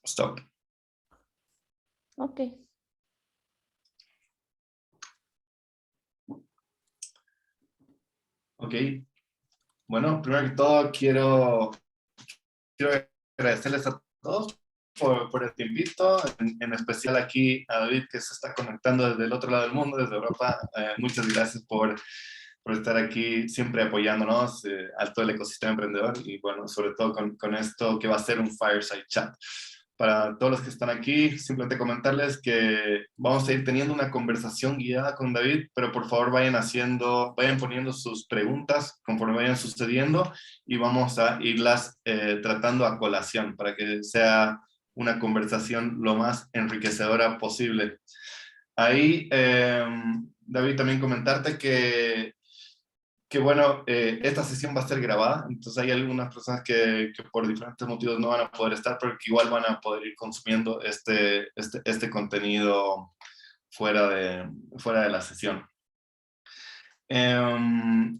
Stop. Ok. Ok. Bueno, primero que todo quiero agradecerles a todos por el tiempito, en especial aquí a David que se está conectando desde el otro lado del mundo, desde Europa. Muchas gracias por estar aquí siempre apoyándonos a todo el ecosistema emprendedor y bueno, sobre todo con esto que va a ser un Fireside Chat. Para todos los que están aquí, simplemente comentarles que vamos a ir teniendo una conversación guiada con David, pero por favor vayan poniendo sus preguntas conforme vayan sucediendo y vamos a irlas tratando a colación para que sea una conversación lo más enriquecedora posible. Ahí, David, también comentarte que bueno, esta sesión va a ser grabada, entonces hay algunas personas que por diferentes motivos no van a poder estar, pero que igual van a poder ir consumiendo este contenido fuera de la sesión.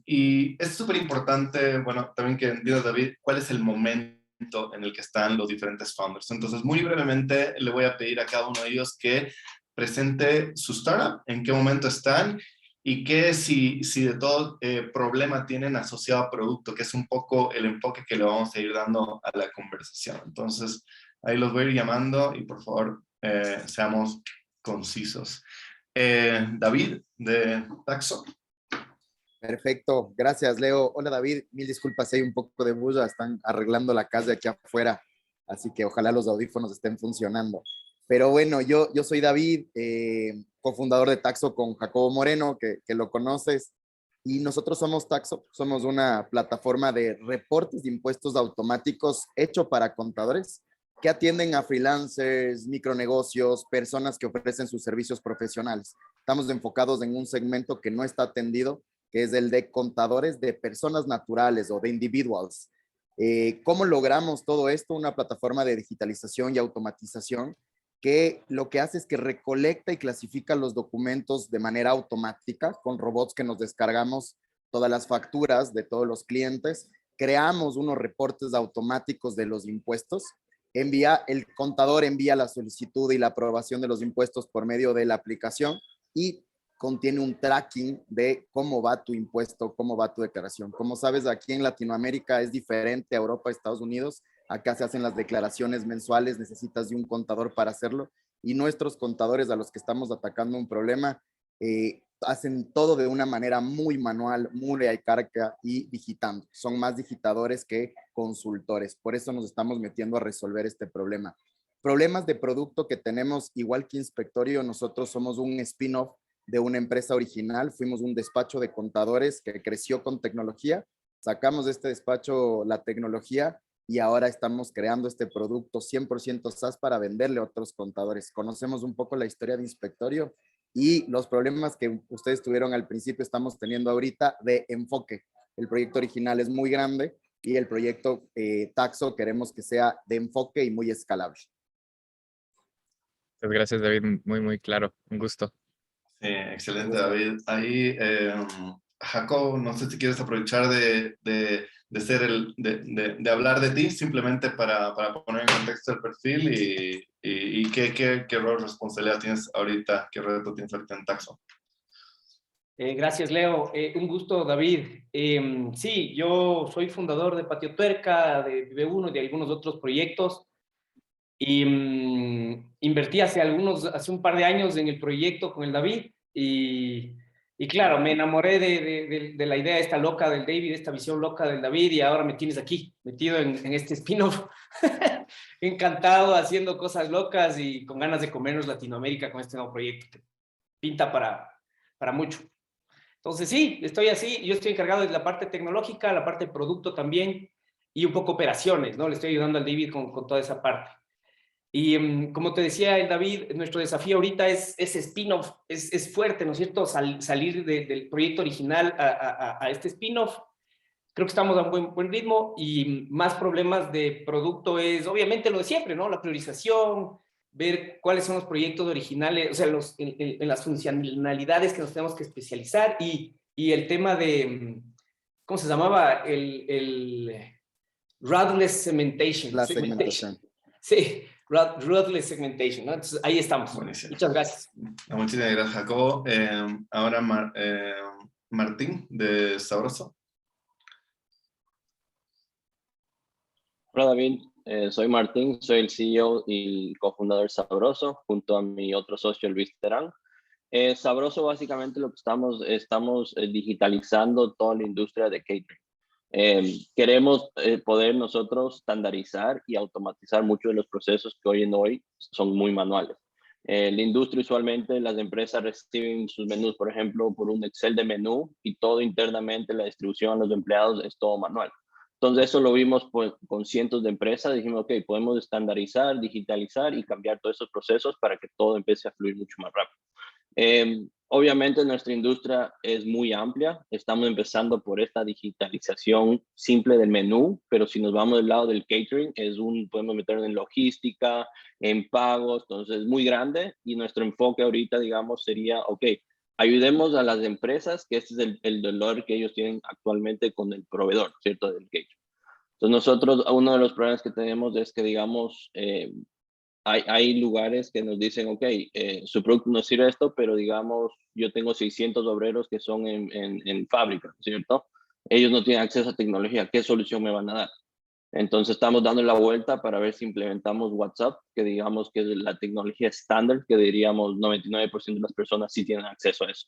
Y es súper importante, bueno, también que entiendas, David, cuál es el momento en el que están los diferentes founders. Entonces, muy brevemente le voy a pedir a cada uno de ellos que presente su startup, en qué momento están y qué si de todo problema tienen asociado a producto, que es un poco el enfoque que le vamos a ir dando a la conversación. Entonces, ahí los voy a ir llamando y por favor seamos concisos. David, de Taxo. Perfecto, gracias Leo. Hola David, mil disculpas, hay un poco de bulla, están arreglando la casa aquí afuera, así que ojalá los audífonos estén funcionando. Pero bueno, yo soy David, cofundador de Taxo con Jacobo Moreno, que lo conoces, y nosotros somos Taxo, somos una plataforma de reportes de impuestos automáticos hecho para contadores que atienden a freelancers, micronegocios, personas que ofrecen sus servicios profesionales. Estamos enfocados en un segmento que no está atendido, que es el de contadores de personas naturales o de individuals. ¿Cómo logramos todo esto? Una plataforma de digitalización y automatización que lo que hace es que recolecta y clasifica los documentos de manera automática con robots que nos descargamos todas las facturas de todos los clientes, creamos unos reportes automáticos de los impuestos, el contador envía la solicitud y la aprobación de los impuestos por medio de la aplicación y contiene un tracking de cómo va tu impuesto, cómo va tu declaración. Como sabes, aquí en Latinoamérica es diferente a Europa, Estados Unidos. Acá se hacen las declaraciones mensuales, necesitas de un contador para hacerlo. Y nuestros contadores a los que estamos atacando un problema hacen todo de una manera muy manual, muy arcaica y digitando. Son más digitadores que consultores. Por eso nos estamos metiendo a resolver este problema. Problemas de producto que tenemos, igual que Inspectorio, nosotros somos un spin-off de una empresa original, fuimos un despacho de contadores que creció con tecnología, sacamos de este despacho la tecnología y ahora estamos creando este producto 100% SaaS para venderle a otros contadores. Conocemos un poco la historia de Inspectorio y los problemas que ustedes tuvieron al principio estamos teniendo ahorita de enfoque. El proyecto original es muy grande y el proyecto Taxo queremos que sea de enfoque y muy escalable. Muchas gracias, David. Muy, muy claro. Un gusto. Sí, excelente, David. Ahí, Jacob, no sé si quieres aprovechar de hablar de ti, simplemente para poner en contexto el perfil y qué rol, responsabilidad tienes ahorita, qué reto tienes ahorita en Taxo. Gracias, Leo. Un gusto, David. Sí, yo soy fundador de Patio Tuerca, de Vive Uno y de algunos otros proyectos. Y invertí hace un par de años en el proyecto con el David y claro, me enamoré de la idea esta loca del David, esta visión loca del David y ahora me tienes aquí, metido en este spin-off, encantado, haciendo cosas locas y con ganas de comernos Latinoamérica con este nuevo proyecto que pinta para mucho. Entonces sí, estoy así, yo estoy encargado de la parte tecnológica, la parte de producto también y un poco operaciones, ¿no? Le estoy ayudando al David con toda esa parte. Y como te decía el David, nuestro desafío ahorita es ese spin-off, es fuerte, ¿no es cierto? Salir del proyecto original a este spin-off. Creo que estamos a un buen ritmo y más problemas de producto es obviamente lo de siempre, ¿no? La priorización, ver cuáles son los proyectos originales, o sea, en las funcionalidades que nos tenemos que especializar y el tema de, ¿cómo se llamaba? El Rudless Segmentation. La segmentación. Sí, ruthless segmentation, ¿no? Entonces, ahí estamos. Buenísimo. Muchas gracias. Muchísimas gracias, Jacobo. Ahora Martín, de Sabroso. Hola David, soy Martín, soy el CEO y cofundador de Sabroso, junto a mi otro socio Luis Terán. Sabroso básicamente lo que estamos digitalizando toda la industria de catering. Queremos poder nosotros estandarizar y automatizar muchos de los procesos que hoy en hoy son muy manuales. La industria usualmente, las empresas reciben sus menús, por ejemplo, por un Excel de menú y todo internamente, la distribución a los empleados es todo manual. Entonces eso lo vimos pues, con cientos de empresas, dijimos, ok, podemos estandarizar, digitalizar y cambiar todos esos procesos para que todo empiece a fluir mucho más rápido. Obviamente nuestra industria es muy amplia, estamos empezando por esta digitalización simple del menú, pero si nos vamos del lado del catering, podemos meternos en logística, en pagos, entonces es muy grande y nuestro enfoque ahorita, digamos, sería, ok, ayudemos a las empresas, que este es el dolor que ellos tienen actualmente con el proveedor, ¿cierto? Del catering. Entonces nosotros, uno de los problemas que tenemos es que, digamos, hay lugares que nos dicen, ok, su producto no sirve esto, pero digamos, yo tengo 600 obreros que son en fábrica, ¿cierto? Ellos no tienen acceso a tecnología, ¿qué solución me van a dar? Entonces estamos dando la vuelta para ver si implementamos WhatsApp, que digamos que es la tecnología estándar, que diríamos 99% de las personas sí tienen acceso a eso.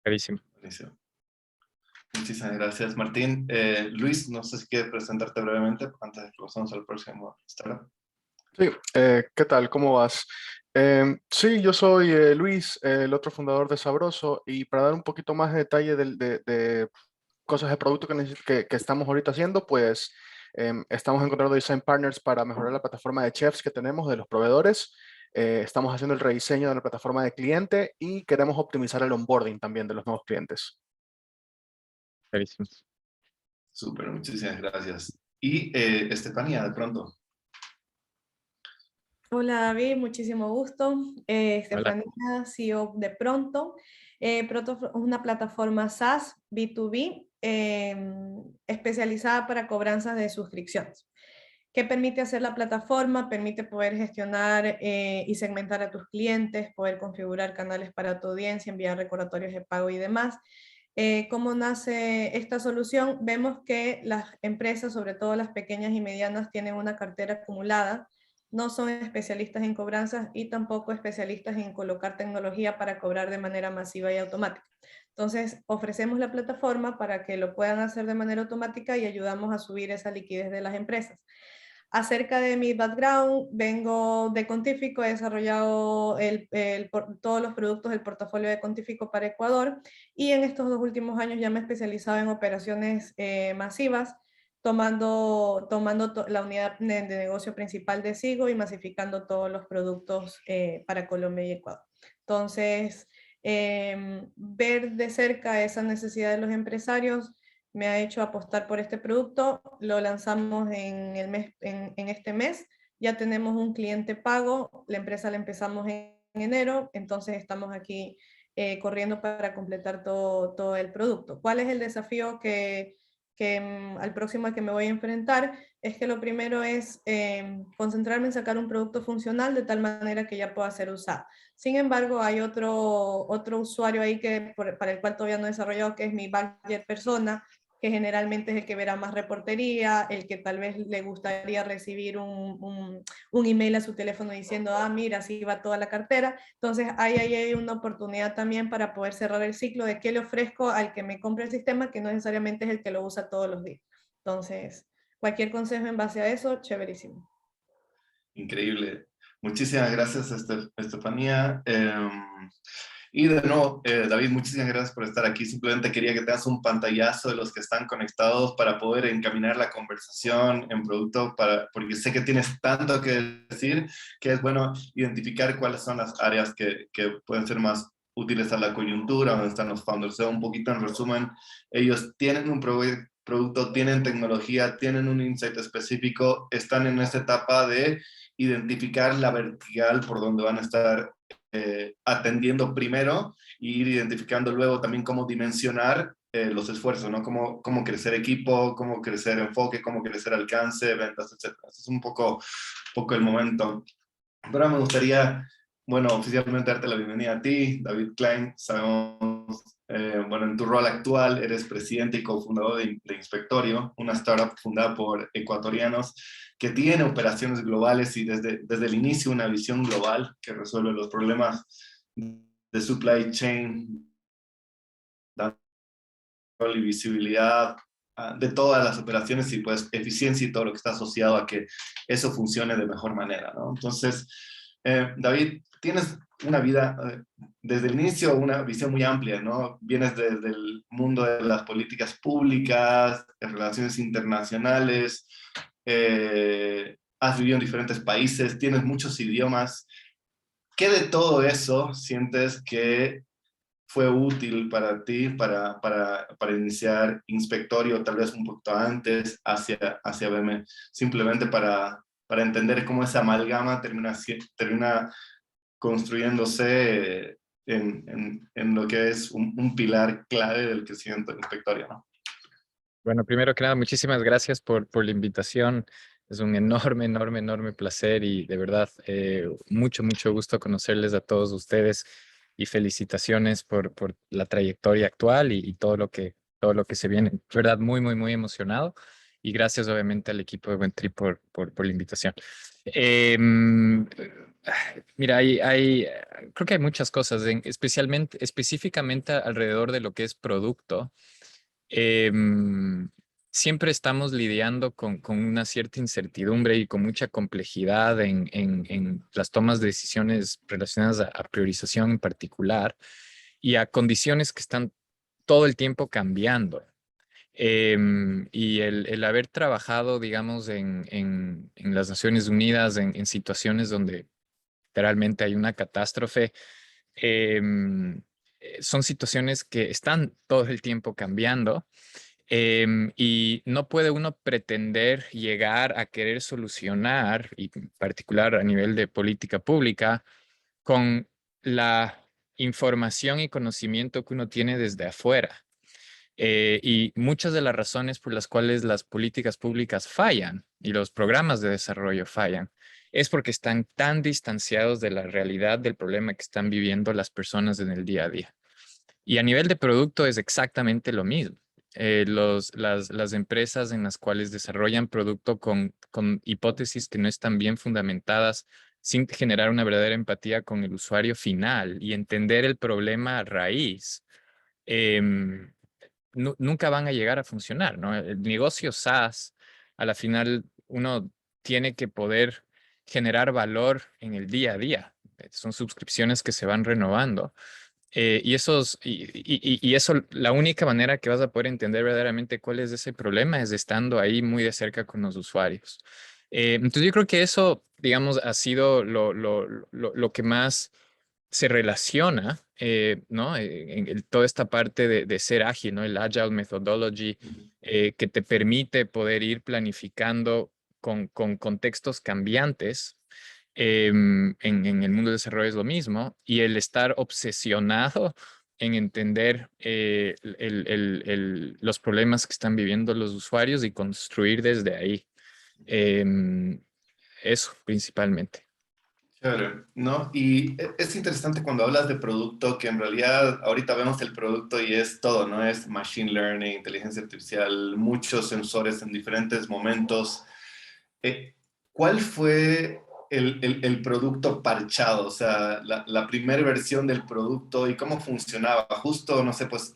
Carísimo. Buenísimo. Muchísimas gracias, Martín. Luis, no sé si quieres presentarte brevemente antes de que pasemos al próximo startup. Sí, ¿qué tal? ¿Cómo vas? Sí, yo soy Luis, el otro fundador de Sabroso, y para dar un poquito más de detalle de cosas de producto que estamos ahorita haciendo, pues estamos encontrando design partners para mejorar la plataforma de chefs que tenemos de los proveedores. Estamos haciendo el rediseño de la plataforma de cliente y queremos optimizar el onboarding también de los nuevos clientes. Carísimo. Súper, muchísimas gracias. Y Estefanía, de pronto. Hola David, muchísimo gusto. Hola. Estefanía, CEO de Pronto. Pronto es una plataforma SaaS B2B especializada para cobranzas de suscripciones. ¿Qué permite hacer la plataforma? Permite poder gestionar y segmentar a tus clientes, poder configurar canales para tu audiencia, enviar recordatorios de pago y demás. ¿Cómo nace esta solución? Vemos que las empresas, sobre todo las pequeñas y medianas, tienen una cartera acumulada, no son especialistas en cobranzas y tampoco especialistas en colocar tecnología para cobrar de manera masiva y automática. Entonces, ofrecemos la plataforma para que lo puedan hacer de manera automática y ayudamos a subir esa liquidez de las empresas. Acerca de mi background, vengo de Contífico, he desarrollado todos los productos del portafolio de Contífico para Ecuador y en estos 2 últimos años ya me he especializado en operaciones masivas, tomando la unidad de negocio principal de Sigo y masificando todos los productos para Colombia y Ecuador. Entonces, ver de cerca esa necesidad de los empresarios me ha hecho apostar por este producto. Lo lanzamos en este mes. Ya tenemos un cliente pago. La empresa la empezamos en enero. Entonces estamos aquí corriendo para completar todo el producto. ¿Cuál es el desafío al próximo al que me voy a enfrentar? Es que lo primero es concentrarme en sacar un producto funcional de tal manera que ya pueda ser usado. Sin embargo, hay otro usuario ahí para el cual todavía no he desarrollado, que es mi buyer persona, que generalmente es el que verá más reportería, el que tal vez le gustaría recibir un email a su teléfono diciendo, mira, así va toda la cartera. Entonces, ahí hay una oportunidad también para poder cerrar el ciclo de qué le ofrezco al que me compre el sistema, que no necesariamente es el que lo usa todos los días. Entonces, cualquier consejo en base a eso, chéverísimo. Increíble. Muchísimas gracias, Estefanía. Y de nuevo, David, muchísimas gracias por estar aquí. Simplemente quería que te hagas un pantallazo de los que están conectados para poder encaminar la conversación en producto, porque sé que tienes tanto que decir, que es bueno identificar cuáles son las áreas que pueden ser más útiles a la coyuntura, donde están los founders. O sea, un poquito en resumen, ellos tienen un producto, tienen tecnología, tienen un insight específico, están en esta etapa de identificar la vertical por donde van a estar atendiendo primero y ir identificando luego también cómo dimensionar los esfuerzos, ¿no? Cómo crecer equipo, cómo crecer enfoque, cómo crecer alcance, ventas, etc. Ese es un poco el momento. Pero ahora me gustaría, bueno, oficialmente darte la bienvenida a ti, David Klein. Sabemos, bueno, en tu rol actual eres presidente y cofundador de Inspectorio, una startup fundada por ecuatorianos que tiene operaciones globales y desde el inicio una visión global que resuelve los problemas de supply chain, y visibilidad de todas las operaciones y pues eficiencia y todo lo que está asociado a que eso funcione de mejor manera, ¿no? Entonces, David, tienes una vida desde el inicio, una visión muy amplia, ¿no? Vienes desde el mundo de las políticas públicas, de relaciones internacionales, has vivido en diferentes países, tienes muchos idiomas. ¿Qué de todo eso sientes que fue útil para ti para iniciar Inspectorio, tal vez un poquito antes, hacia BM, simplemente para entender cómo esa amalgama termina construyéndose en lo que es un pilar clave del crecimiento de Inspectorio, ¿no? Bueno, primero que nada, muchísimas gracias por la invitación. Es un enorme, enorme, enorme placer y de verdad, mucho, mucho gusto conocerles a todos ustedes y felicitaciones por la trayectoria actual y todo lo que se viene. De verdad, muy, muy, muy emocionado y gracias obviamente al equipo de Buen Trip por la invitación. Mira, creo que hay muchas cosas, específicamente alrededor de lo que es producto. em, Siempre estamos lidiando con una cierta incertidumbre y con mucha complejidad en las tomas de decisiones relacionadas a priorización en particular y a condiciones que están todo el tiempo cambiando. Y el haber trabajado, digamos, en las Naciones Unidas, en situaciones donde literalmente hay una catástrofe, em, son situaciones que están todo el tiempo cambiando. Y no puede uno pretender llegar a querer solucionar, y en particular a nivel de política pública, con la información y conocimiento que uno tiene desde afuera. Y muchas de las razones por las cuales las políticas públicas fallan y los programas de desarrollo fallan es porque están tan distanciados de la realidad del problema que están viviendo las personas en el día a día. Y a nivel de producto es exactamente lo mismo. Las empresas en las cuales desarrollan producto con hipótesis que no están bien fundamentadas, sin generar una verdadera empatía con el usuario final y entender el problema a raíz, em, nunca van a llegar a funcionar, ¿no? El negocio SaaS, a la final, uno tiene que poder generar valor en el día a día. Son suscripciones que se van renovando. Y eso, la única manera que vas a poder entender verdaderamente cuál es ese problema es estando ahí muy de cerca con los usuarios. Entonces yo creo que eso, digamos, ha sido lo que más se relaciona, ¿no? En toda esta parte de ser ágil, ¿no? El Agile Methodology, que te permite poder ir planificando con contextos cambiantes. En el mundo del desarrollo es lo mismo, y el estar obsesionado en entender los problemas que están viviendo los usuarios y construir desde ahí. Em, Eso principalmente. Chévere, ¿no? Y es interesante cuando hablas de producto, que en realidad ahorita vemos el producto y es todo, ¿no? Es machine learning, inteligencia artificial, muchos sensores en diferentes momentos. ¿Cuál fue el producto parchado? O sea, la primera versión del producto y cómo funcionaba. Justo, no sé, pues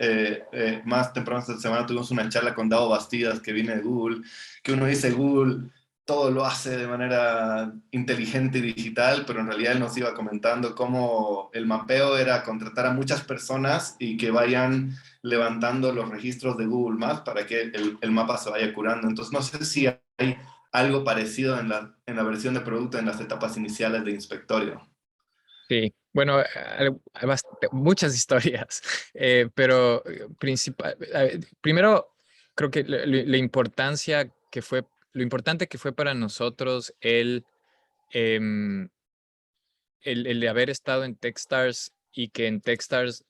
más temprano esta semana tuvimos una charla con Davo Bastidas, que viene de Google, que uno dice Google todo lo hace de manera inteligente y digital, pero en realidad él nos iba comentando cómo el mapeo era contratar a muchas personas y que vayan levantando los registros de Google Maps para que el mapa se vaya curando. Entonces, no sé si hay algo parecido en la versión de producto en las etapas iniciales de Inspectorio. Sí, bueno, hay muchas historias, pero primero creo que la importancia que fue, lo importante que fue para nosotros em, el de haber estado en Techstars y que en Techstars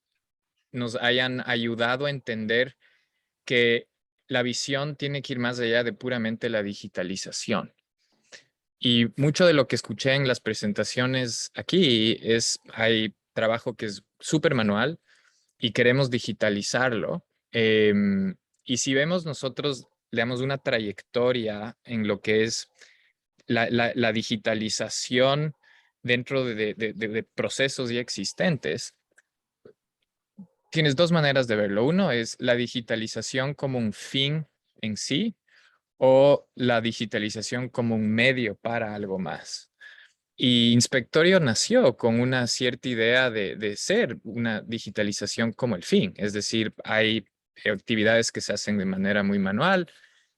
nos hayan ayudado a entender que la visión tiene que ir más allá de puramente la digitalización. Y mucho de lo que escuché en las presentaciones aquí es, hay trabajo que es súper manual y queremos digitalizarlo. Y si vemos nosotros, digamos, una trayectoria en lo que es la digitalización dentro de procesos ya existentes, tienes dos maneras de verlo. Uno es la digitalización como un fin en sí o la digitalización como un medio para algo más. Y Inspectorio nació con una cierta idea de ser una digitalización como el fin. Es decir, hay actividades que se hacen de manera muy manual.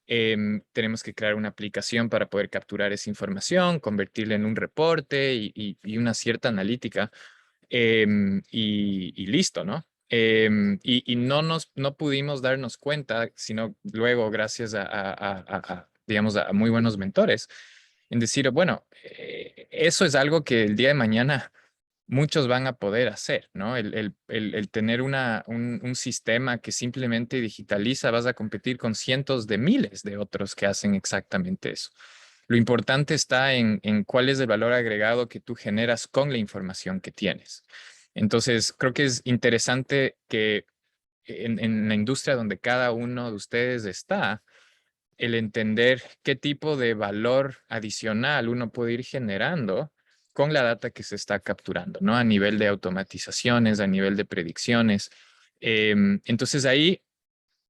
Tenemos que crear una aplicación para poder capturar esa información, convertirla en un reporte y una cierta analítica. Y listo, ¿no? Y no pudimos darnos cuenta, sino luego gracias digamos, a muy buenos mentores, en decir, bueno, eso es algo que el día de mañana muchos van a poder hacer, ¿no? El tener un sistema que simplemente digitaliza, vas a competir con cientos de miles de otros que hacen exactamente eso. Lo importante está en cuál es el valor agregado que tú generas con la información que tienes. Entonces, creo que es interesante que en la industria donde cada uno de ustedes está, el entender qué tipo de valor adicional uno puede ir generando con la data que se está capturando, ¿no? A nivel de automatizaciones, a nivel de predicciones. Entonces ahí,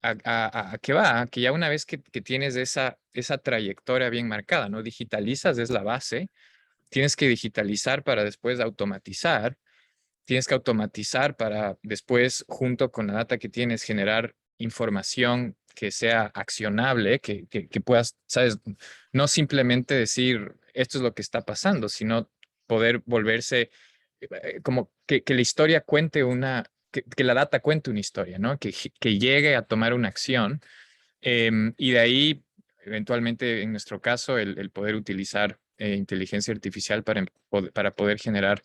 ¿a qué va? Que ya una vez que tienes esa trayectoria bien marcada, ¿no? Digitalizas, es la base. Tienes que digitalizar para después automatizar. Tienes que automatizar para después, junto con la data que tienes, generar información que sea accionable, que puedas, sabes, no simplemente decir esto es lo que está pasando, sino poder volverse como que la historia cuente que la data cuente una historia, ¿no? Que llegue a tomar una acción. Y de ahí, eventualmente, en nuestro caso, el poder utilizar inteligencia artificial para poder generar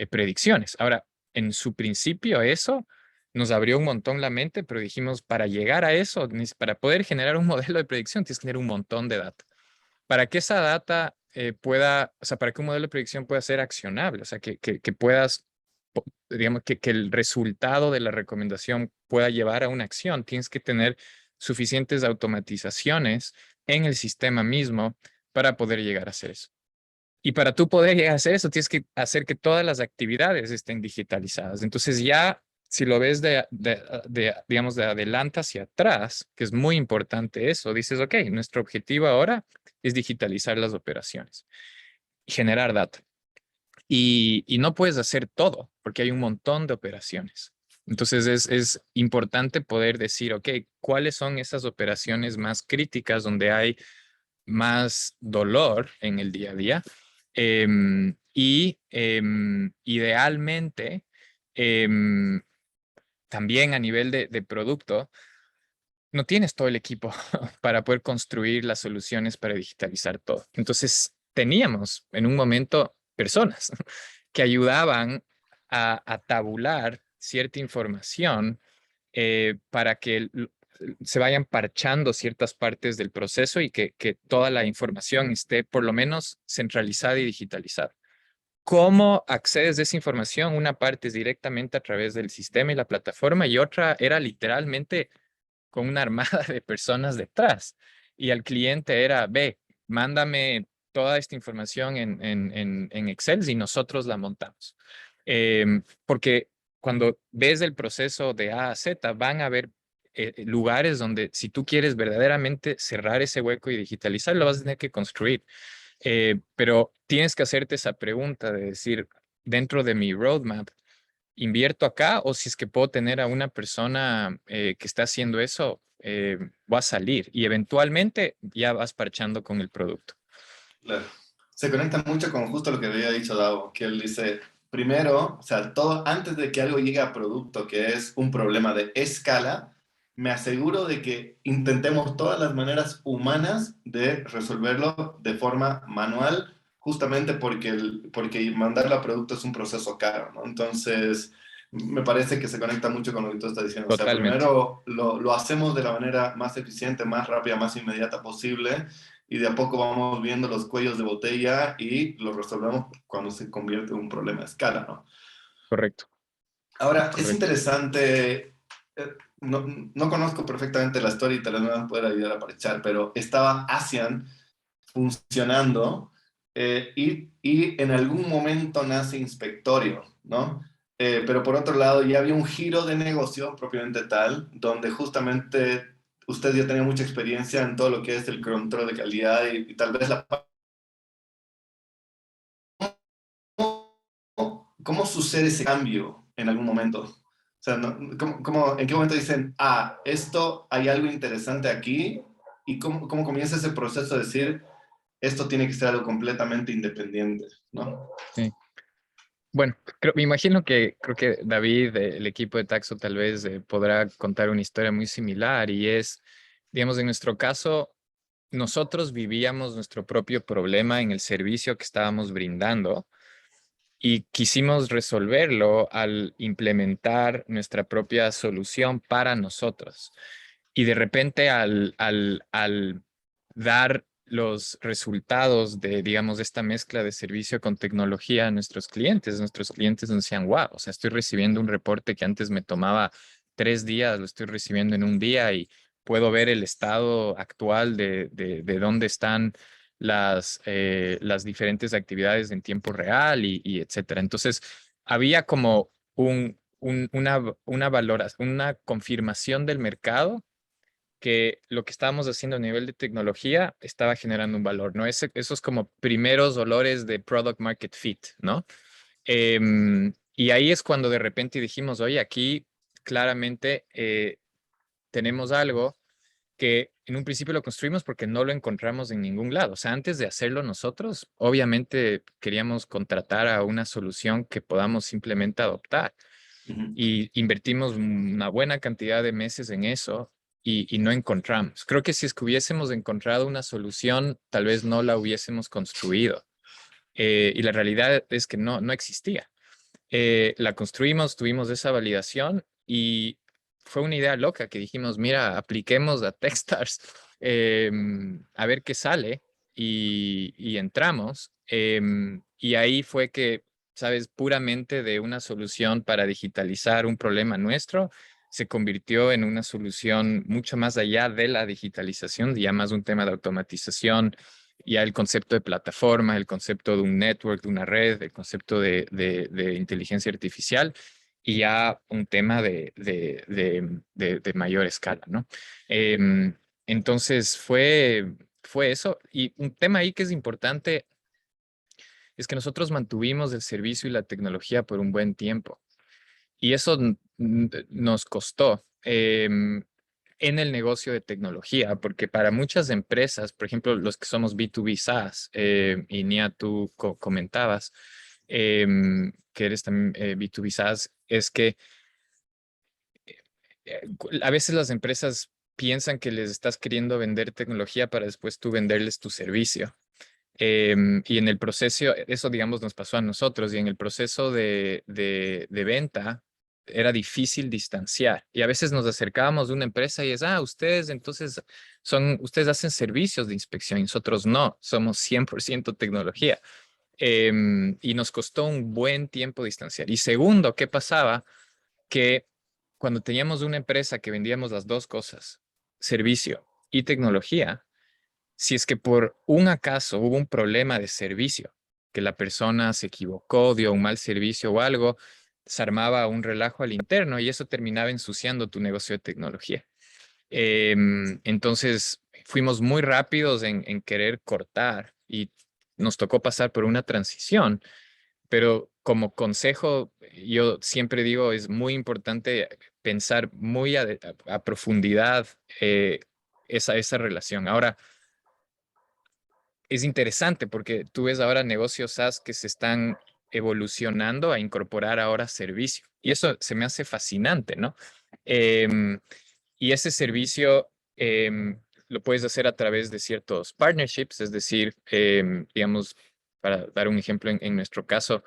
predicciones. Ahora, en su principio eso nos abrió un montón la mente, pero dijimos, para llegar a eso, para poder generar un modelo de predicción, tienes que tener un montón de data. Para que esa data pueda, o sea, para que un modelo de predicción pueda ser accionable, o sea, que puedas, digamos, que el resultado de la recomendación pueda llevar a una acción, tienes que tener suficientes automatizaciones en el sistema mismo para poder llegar a hacer eso. Y para tú poder llegar a hacer eso, tienes que hacer que todas las actividades estén digitalizadas. Entonces ya, si lo ves digamos, de adelante hacia atrás, que es muy importante eso, dices, ok, nuestro objetivo ahora es digitalizar las operaciones y generar data. Y no puedes hacer todo, porque hay un montón de operaciones. Entonces es importante poder decir, ok, ¿cuáles son esas operaciones más críticas donde hay más dolor en el día a día? Idealmente, también a nivel de producto, no tienes todo el equipo para poder construir las soluciones para digitalizar todo. Entonces, teníamos en un momento personas que ayudaban a tabular cierta información para que se vayan parchando ciertas partes del proceso y que toda la información esté por lo menos centralizada y digitalizada. ¿Cómo accedes a esa información? Una parte es directamente a través del sistema y la plataforma y otra era literalmente con una armada de personas detrás. Y al cliente era, ve, mándame toda esta información en Excel y nosotros la montamos. Porque cuando ves el proceso de A a Z, van a haber lugares donde si tú quieres verdaderamente cerrar ese hueco y digitalizar, lo vas a tener que construir. Pero tienes que hacerte esa pregunta de decir, dentro de mi roadmap, ¿invierto acá o si es que puedo tener a una persona que está haciendo eso, va a salir y eventualmente ya vas parchando con el producto? Claro. Se conecta mucho con justo lo que había dicho Davo, que él dice, primero, o sea, todo antes de que algo llegue a producto, que es un problema de escala, me aseguro de que intentemos todas las maneras humanas de resolverlo de forma manual, justamente porque mandarlo a producto es un proceso caro, ¿no? Entonces, me parece que se conecta mucho con lo que tú estás diciendo. O sea, Totalmente. primero lo hacemos de la manera más eficiente, más rápida, más inmediata posible, y de a poco vamos viendo los cuellos de botella y lo resolvemos cuando se convierte en un problema a escala, ¿no? Correcto, Ahora, es correcto. interesante, no conozco perfectamente la historia y tal vez me van a poder ayudar a parchar, pero estaba ASEAN funcionando y en algún momento nace Inspectorio, ¿no? Pero por otro lado ya había un giro de negocio propiamente tal, donde justamente usted ya tenía mucha experiencia en todo lo que es el control de calidad y tal vez ¿Cómo sucede ese cambio en algún momento? O sea, ¿en qué momento dicen, esto hay algo interesante aquí? ¿Y cómo comienza ese proceso de decir, esto tiene que ser algo completamente independiente, ¿no? Sí. Bueno, me imagino que creo que David, el equipo de Taxo, tal vez podrá contar una historia muy similar y es, digamos, en nuestro caso, nosotros vivíamos nuestro propio problema en el servicio que estábamos brindando y quisimos resolverlo al implementar nuestra propia solución para nosotros. Y de repente al dar los resultados de, digamos, esta mezcla de servicio con tecnología a nuestros clientes nos decían, wow, o sea, estoy recibiendo un reporte que antes me tomaba 3 días, lo estoy recibiendo en un día y puedo ver el estado actual de dónde están las diferentes actividades en tiempo real y etcétera. Entonces, había como una valoración, una confirmación del mercado que lo que estábamos haciendo a nivel de tecnología estaba generando un valor, ¿no? Esos como primeros olores de product market fit, ¿no? Y ahí es cuando de repente dijimos, oye, aquí claramente tenemos algo que en un principio lo construimos porque no lo encontramos en ningún lado. O sea, antes de hacerlo nosotros, obviamente queríamos contratar a una solución que podamos simplemente adoptar. Y invertimos una buena cantidad de meses en eso y no encontramos. Creo que si es que hubiésemos encontrado una solución, tal vez no la hubiésemos construido. Y la realidad es que no existía. La construimos, tuvimos esa validación y fue una idea loca que dijimos, mira, apliquemos a Techstars a ver qué sale y entramos. Y ahí fue que, sabes, puramente de una solución para digitalizar un problema nuestro, se convirtió en una solución mucho más allá de la digitalización, ya más un tema de automatización, ya el concepto de plataforma, el concepto de un network, de una red, el concepto de inteligencia artificial y ya un tema de mayor escala, ¿no? Entonces fue eso. Y un tema ahí que es importante es que nosotros mantuvimos el servicio y la tecnología por un buen tiempo. Y eso nos costó en el negocio de tecnología, porque para muchas empresas, por ejemplo, los que somos B2B SaaS, y Nia, tú comentabas que eres también B2B SaaS, es que a veces las empresas piensan que les estás queriendo vender tecnología para después tú venderles tu servicio. Y en el proceso, eso digamos nos pasó a nosotros, y en el proceso de venta era difícil distanciar. Y a veces nos acercábamos de una empresa y es, ustedes entonces ustedes hacen servicios de inspección y nosotros no, somos 100% tecnología. Y nos costó un buen tiempo distanciar. Y segundo, ¿qué pasaba? Que cuando teníamos una empresa que vendíamos las dos cosas, servicio y tecnología, si es que por un acaso hubo un problema de servicio, que la persona se equivocó, dio un mal servicio o algo, se armaba un relajo al interno y eso terminaba ensuciando tu negocio de tecnología. Entonces, fuimos muy rápidos en querer cortar y nos tocó pasar por una transición, pero como consejo, yo siempre digo, es muy importante pensar muy a profundidad esa relación. Ahora, es interesante porque tú ves ahora negocios SaaS que se están evolucionando a incorporar ahora servicio. Y eso se me hace fascinante, ¿no? Em, y ese servicio lo puedes hacer a través de ciertos partnerships, es decir, digamos, para dar un ejemplo en nuestro caso,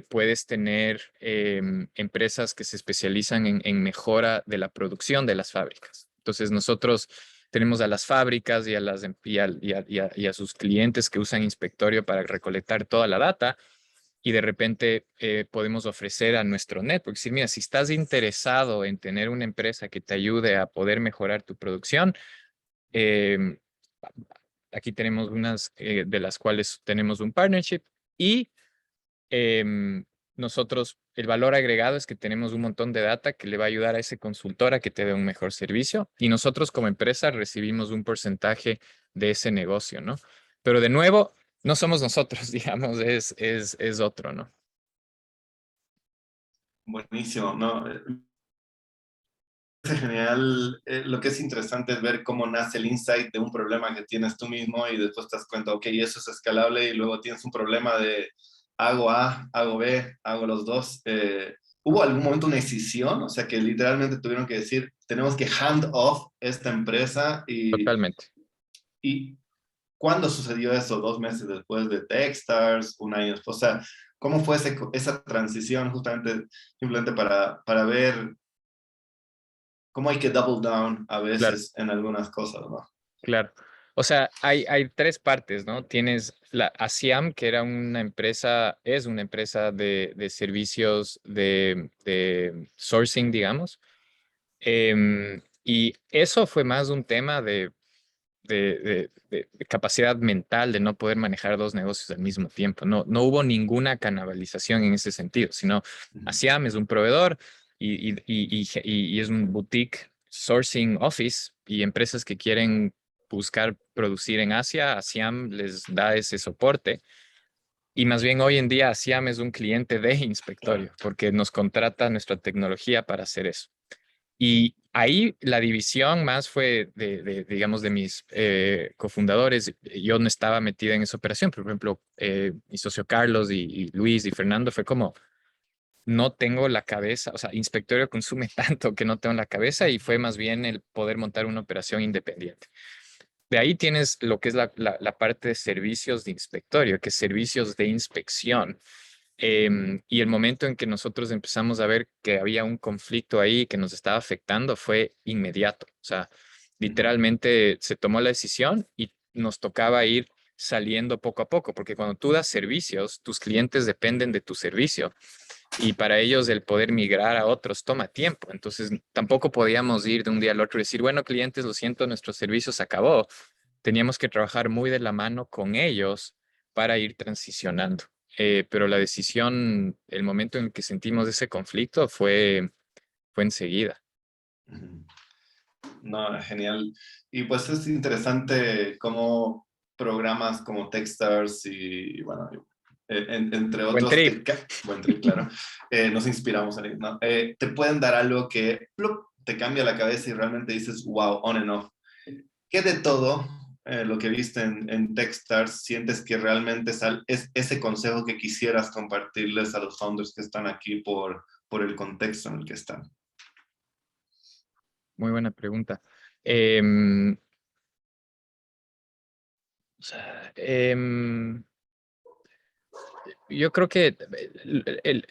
puedes tener empresas que se especializan en mejora de la producción de las fábricas. Entonces nosotros tenemos a las fábricas y a sus clientes que usan Inspectorio para recolectar toda la data, y de repente podemos ofrecer a nuestro network, decir, mira, si estás interesado en tener una empresa que te ayude a poder mejorar tu producción, eh, aquí tenemos unas de las cuales tenemos un partnership, y nosotros, el valor agregado es que tenemos un montón de data que le va a ayudar a ese consultor a que te dé un mejor servicio, y nosotros como empresa recibimos un porcentaje de ese negocio, ¿no? Pero de nuevo, no somos nosotros, digamos, es otro, ¿no? Buenísimo, ¿no? Es genial. Lo que es interesante es ver cómo nace el insight de un problema que tienes tú mismo y después te das cuenta, ok, eso es escalable, y luego tienes un problema de hago A, hago B, hago los dos. ¿Hubo algún momento una decisión? O sea, que literalmente tuvieron que decir, tenemos que hand off esta empresa Totalmente. y ¿cuándo sucedió eso? ¿2 meses después de Techstars? ¿Un año después? O sea, ¿cómo fue esa transición justamente simplemente para ver cómo hay que double down a Claro. veces en algunas cosas, ¿no? Claro. O sea, hay tres partes, ¿no? Tienes la ASIAM, que era una empresa, es una empresa de servicios de sourcing, digamos. Y eso fue más un tema de capacidad mental, de no poder manejar dos negocios al mismo tiempo. No hubo ninguna canibalización en ese sentido, sino ASIAM es un proveedor y es un boutique sourcing office, y empresas que quieren buscar producir en Asia, ASIAM les da ese soporte. Y más bien hoy en día ASIAM es un cliente de Inspectorio, porque nos contrata nuestra tecnología para hacer eso. Y ahí la división más fue digamos, de mis cofundadores. Yo no estaba metida en esa operación. Por ejemplo, mi socio Carlos y Luis y Fernando fue como, no tengo la cabeza, o sea, Inspectorio consume tanto que no tengo la cabeza, y fue más bien el poder montar una operación independiente. De ahí tienes lo que es la parte de servicios de Inspectorio, que es servicios de inspección. Y el momento en que nosotros empezamos a ver que había un conflicto ahí que nos estaba afectando fue inmediato. O sea, literalmente se tomó la decisión y nos tocaba ir saliendo poco a poco, porque cuando tú das servicios, tus clientes dependen de tu servicio, y para ellos el poder migrar a otros toma tiempo. Entonces, tampoco podíamos ir de un día al otro y decir, bueno, clientes, lo siento, nuestro servicio se acabó. Teníamos que trabajar muy de la mano con ellos para ir transicionando. Pero la decisión, el momento en el que sentimos ese conflicto fue enseguida. No, genial. Y pues es interesante cómo programas como Techstars y, bueno, entre Buen otros, trip. buen trip, claro, nos inspiramos en ello, ¿no? Te pueden dar algo que ¡plup!, te cambia la cabeza y realmente dices, wow, on and off. ¿Qué de todo lo que viste en Techstars sientes que realmente es ese consejo que quisieras compartirles a los founders que están aquí por el contexto en el que están? Muy buena pregunta. Em, o sea, yo creo que,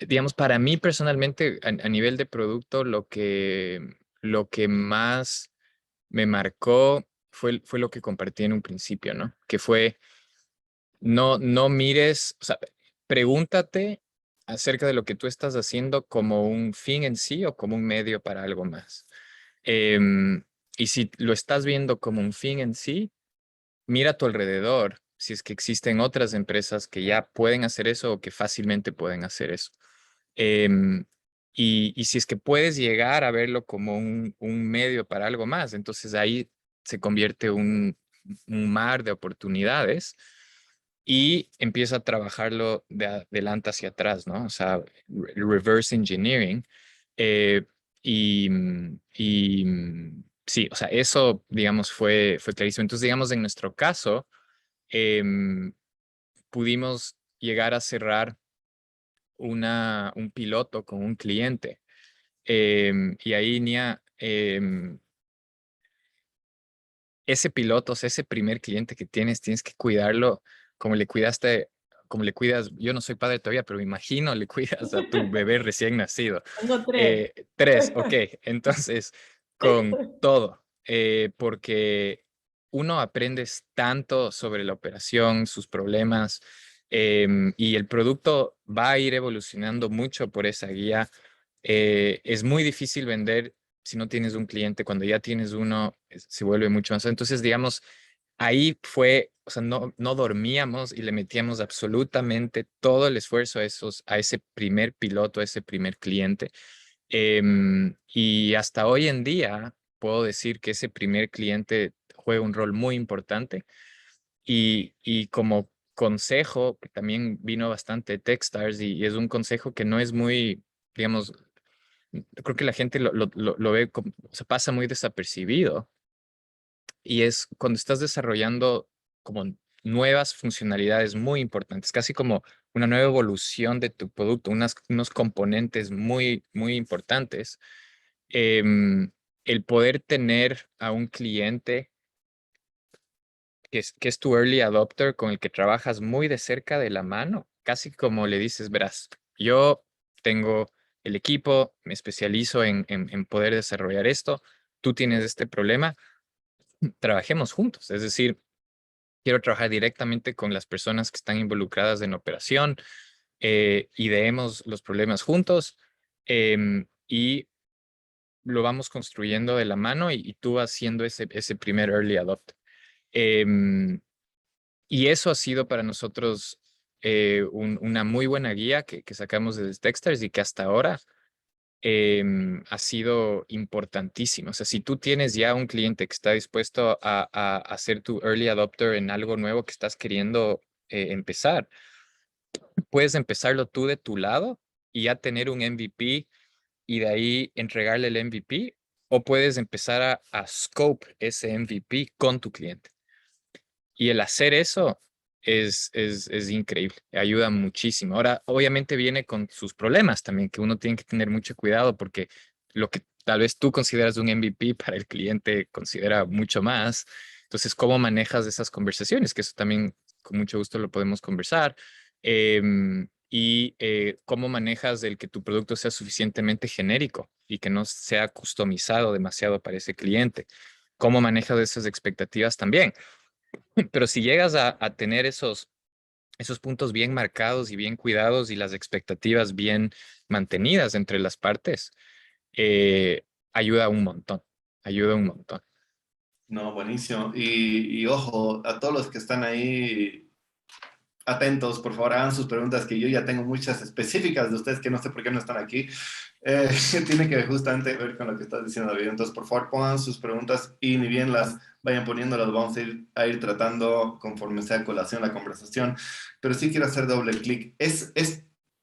digamos, para mí personalmente, a nivel de producto, lo que más me marcó fue lo que compartí en un principio, ¿no? Que fue, no mires, o sea, pregúntate acerca de lo que tú estás haciendo como un fin en sí o como un medio para algo más. Em, y si lo estás viendo como un fin en sí, mira a tu alrededor si es que existen otras empresas que ya pueden hacer eso o que fácilmente pueden hacer eso. Em, y si es que puedes llegar a verlo como un medio para algo más, entonces ahí se convierte un mar de oportunidades, y empieza a trabajarlo de adelante hacia atrás, ¿no? O sea, reverse engineering. eh, sí, o sea, eso, digamos, fue clarísimo. Entonces, digamos, en nuestro caso, em, pudimos llegar a cerrar un piloto con un cliente. Y ahí, Nia, ese piloto, o sea, ese primer cliente que tienes que cuidarlo como le cuidaste como le cuidas, yo no soy padre todavía, pero me imagino le cuidas a tu bebé recién nacido. Tengo 3. 3, ok. Entonces, con todo, porque uno aprendes tanto sobre la operación, sus problemas, y el producto va a ir evolucionando mucho por esa guía. Es muy difícil vender si no tienes un cliente. Cuando ya tienes uno, se vuelve mucho más. Entonces, digamos, ahí fue, o sea, no dormíamos y le metíamos absolutamente todo el esfuerzo a ese primer piloto, a ese primer cliente. Y hasta hoy en día puedo decir que ese primer cliente juega un rol muy importante. Y como consejo, que también vino bastante de Techstars y es un consejo que no es muy, digamos, creo que la gente lo ve, como, o sea, pasa muy desapercibido. Y es cuando estás desarrollando como nuevas funcionalidades muy importantes, casi como una nueva evolución de tu producto, unos componentes muy, muy importantes. El poder tener a un cliente que es tu early adopter, con el que trabajas muy de cerca de la mano, casi como le dices, verás, yo tengo el equipo, me especializo en poder desarrollar esto, tú tienes este problema, trabajemos juntos. Es decir, quiero trabajar directamente con las personas que están involucradas en operación, ideemos los problemas juntos, y lo vamos construyendo de la mano y tú vas siendo ese primer early adopter. Em, y eso ha sido para nosotros una muy buena guía que sacamos de Techstars y que hasta ahora ha sido importantísimo. O sea, si tú tienes ya un cliente que está dispuesto a ser tu early adopter en algo nuevo que estás queriendo empezar, puedes empezarlo tú de tu lado y ya tener un MVP y de ahí entregarle el MVP, o puedes empezar a scope ese MVP con tu cliente. Y el hacer eso es increíble, ayuda muchísimo. Ahora, obviamente viene con sus problemas también, que uno tiene que tener mucho cuidado porque lo que tal vez tú consideras un MVP para el cliente considera mucho más. Entonces, ¿cómo manejas esas conversaciones? Que eso también con mucho gusto lo podemos conversar. ¿Cómo manejas el que tu producto sea suficientemente genérico y que no sea customizado demasiado para ese cliente? ¿Cómo manejas esas expectativas también? Pero si llegas a tener esos puntos bien marcados y bien cuidados y las expectativas bien mantenidas entre las partes, eh, ayuda un montón, ayuda un montón. No, buenísimo. Y ojo, a todos los que están ahí atentos, por favor, hagan sus preguntas, que yo ya tengo muchas específicas de ustedes que no sé por qué no están aquí. Tiene que justamente ver con lo que estás diciendo, David. Entonces, por favor, pongan sus preguntas y ni bien las vayan poniendo, las vamos a ir tratando conforme sea colación la conversación. Pero sí quiero hacer doble clic.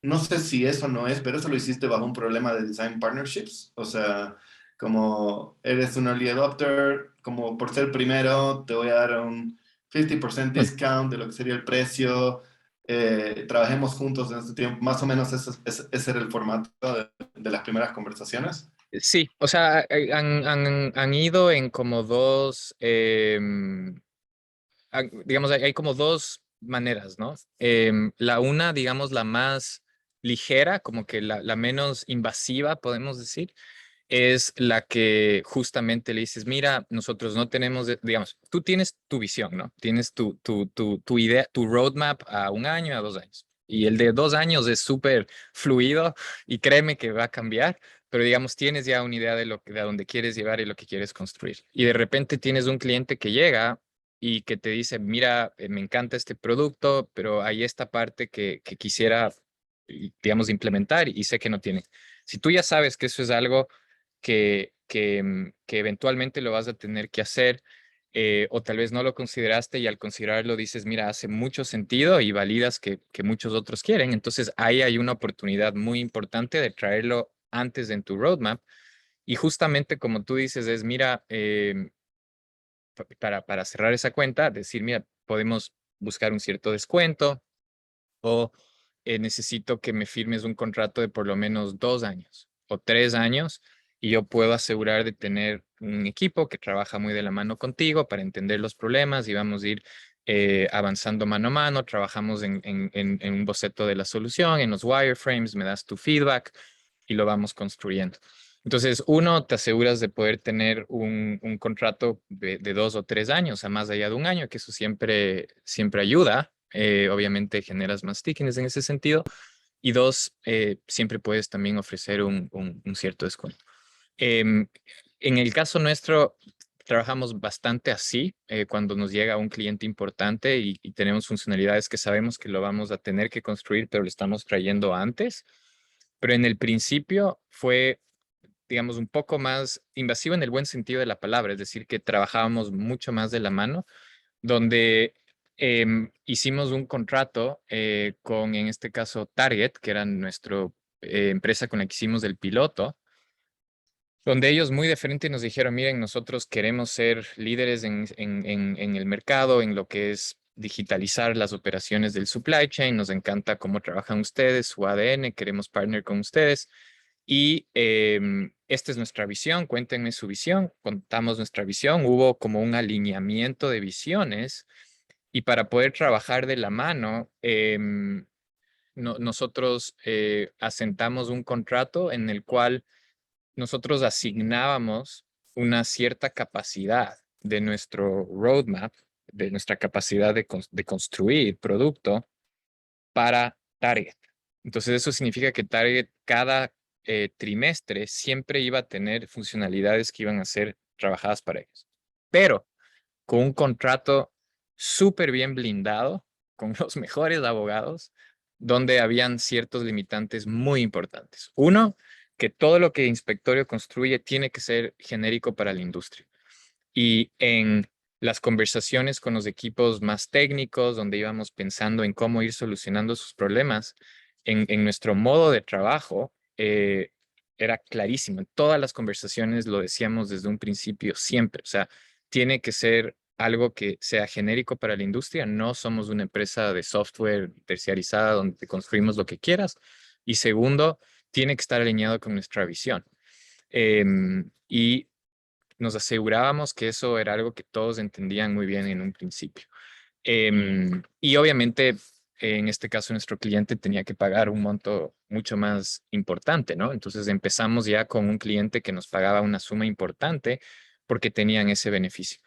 No sé si eso no es, pero eso lo hiciste bajo un problema de design partnerships. O sea, como eres un early adopter, como por ser primero, te voy a dar un 50% discount de lo que sería el precio, trabajemos juntos en este tiempo, más o menos ese era el formato de las primeras conversaciones. Sí, o sea, han ido en como dos, digamos, hay como dos maneras, ¿no? La una, digamos, la más ligera, como que la menos invasiva, podemos decir, es la que justamente le dices, mira, nosotros no tenemos, digamos, tú tienes tu visión, ¿no? Tienes tu idea, tu roadmap a 1 año, a 2 años. Y el de 2 años es súper fluido y créeme que va a cambiar, pero digamos, tienes ya una idea de a dónde quieres llevar y lo que quieres construir. Y de repente tienes un cliente que llega y que te dice, mira, me encanta este producto, pero hay esta parte que quisiera, digamos, implementar y sé que no tiene. Si tú ya sabes que eso es algo que eventualmente lo vas a tener que hacer, o tal vez no lo consideraste y al considerarlo dices, mira, hace mucho sentido y validas que muchos otros quieren. Entonces ahí hay una oportunidad muy importante de traerlo antes en tu roadmap. Y justamente como tú dices, es, mira, para cerrar esa cuenta, decir, mira, podemos buscar un cierto descuento o necesito que me firmes un contrato de por lo menos 2 años o 3 años y yo puedo asegurar de tener un equipo que trabaja muy de la mano contigo para entender los problemas y vamos a ir avanzando mano a mano, trabajamos en un boceto de la solución, en los wireframes, me das tu feedback y lo vamos construyendo. Entonces, uno, te aseguras de poder tener un contrato de 2 o 3 años, a más allá de un año, que eso siempre ayuda. Obviamente generas más stickiness en ese sentido. Y dos, siempre puedes también ofrecer un cierto descuento. En el caso nuestro, trabajamos bastante así cuando nos llega un cliente importante y tenemos funcionalidades que sabemos que lo vamos a tener que construir, pero lo estamos trayendo antes. Pero en el principio fue, digamos, un poco más invasivo en el buen sentido de la palabra, es decir, que trabajábamos mucho más de la mano, donde hicimos un contrato con, en este caso, Target, que era nuestra empresa con la que hicimos el piloto, donde ellos muy de frente nos dijeron, miren, nosotros queremos ser líderes en el mercado, en lo que es digitalizar las operaciones del supply chain, nos encanta cómo trabajan ustedes, su ADN, queremos partner con ustedes. Y esta es nuestra visión, cuéntenme su visión, contamos nuestra visión, hubo como un alineamiento de visiones y para poder trabajar de la mano, nosotros asentamos un contrato en el cual nosotros asignábamos una cierta capacidad de nuestro roadmap, de nuestra capacidad de construir producto para Target. Entonces eso significa que Target cada trimestre siempre iba a tener funcionalidades que iban a ser trabajadas para ellos. Pero con un contrato súper bien blindado, con los mejores abogados, donde habían ciertos limitantes muy importantes. Uno, que todo lo que Inspectorio construye tiene que ser genérico para la industria. Y en las conversaciones con los equipos más técnicos, donde íbamos pensando en cómo ir solucionando sus problemas, en nuestro modo de trabajo, era clarísimo. En todas las conversaciones lo decíamos desde un principio, siempre. O sea, tiene que ser algo que sea genérico para la industria. No somos una empresa de software terciarizada donde te construimos lo que quieras. Y segundo, tiene que estar alineado con nuestra visión. Y nos asegurábamos que eso era algo que todos entendían muy bien en un principio. Y obviamente, en este caso, nuestro cliente tenía que pagar un monto mucho más importante, ¿no? Entonces empezamos ya con un cliente que nos pagaba una suma importante porque tenían ese beneficio.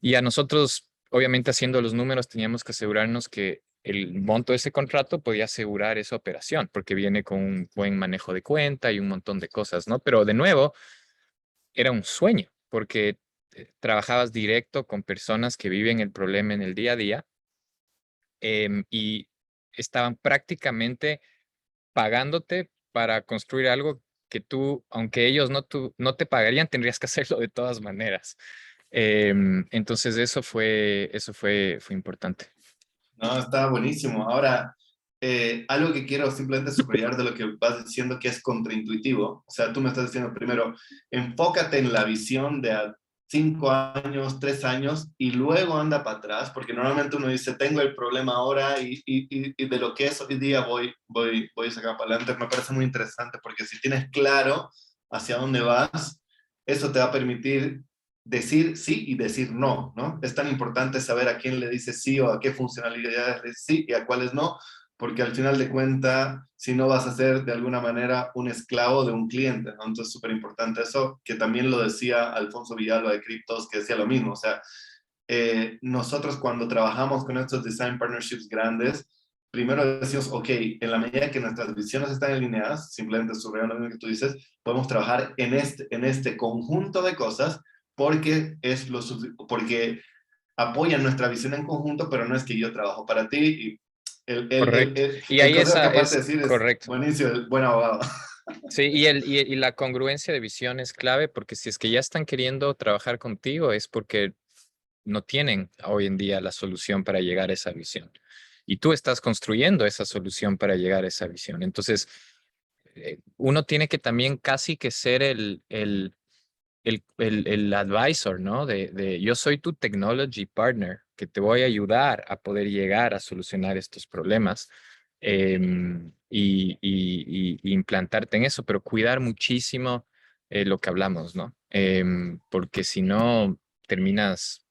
Y a nosotros, obviamente, haciendo los números, teníamos que asegurarnos que el monto de ese contrato podía asegurar esa operación, porque viene con un buen manejo de cuenta y un montón de cosas, ¿no? Pero de nuevo, era un sueño, porque trabajabas directo con personas que viven el problema en el día a día y estaban prácticamente pagándote para construir algo que tú, aunque ellos no te pagarían, tendrías que hacerlo de todas maneras. Entonces fue importante. No, está buenísimo. Ahora, algo que quiero simplemente subrayar de lo que vas diciendo que es contraintuitivo. O sea, tú me estás diciendo primero, enfócate en la visión de a 5 años, 3 años y luego anda para atrás, porque normalmente uno dice, tengo el problema ahora y de lo que es hoy día voy a sacar para adelante. Me parece muy interesante porque si tienes claro hacia dónde vas, eso te va a permitir decir sí y decir no, ¿no? Es tan importante saber a quién le dices sí o a qué funcionalidades le dices sí y a cuáles no, porque al final de cuentas, si no vas a ser de alguna manera un esclavo de un cliente, ¿no? Entonces es súper importante eso, que también lo decía Alfonso Villalba de Cryptos, que decía lo mismo, o sea, nosotros cuando trabajamos con estos design partnerships grandes, primero decimos, ok, en la medida que nuestras visiones están alineadas, simplemente subrayando lo que tú dices, podemos trabajar en este conjunto de cosas porque porque apoyan nuestra visión en conjunto, pero no es que yo trabajo para ti y Correcto. Y el ahí consejo que esa acabas de es decir es correcto. buenísimo, el buen abogado. Sí, y la congruencia de visión es clave porque si es que ya están queriendo trabajar contigo es porque no tienen hoy en día la solución para llegar a esa visión. Y tú estás construyendo esa solución para llegar a esa visión. Entonces, uno tiene que también casi que ser el advisor, ¿no? Yo soy tu technology partner que te voy a ayudar a poder llegar a solucionar estos problemas y implantarte en eso, pero cuidar muchísimo lo que hablamos, ¿no? Porque si no, terminas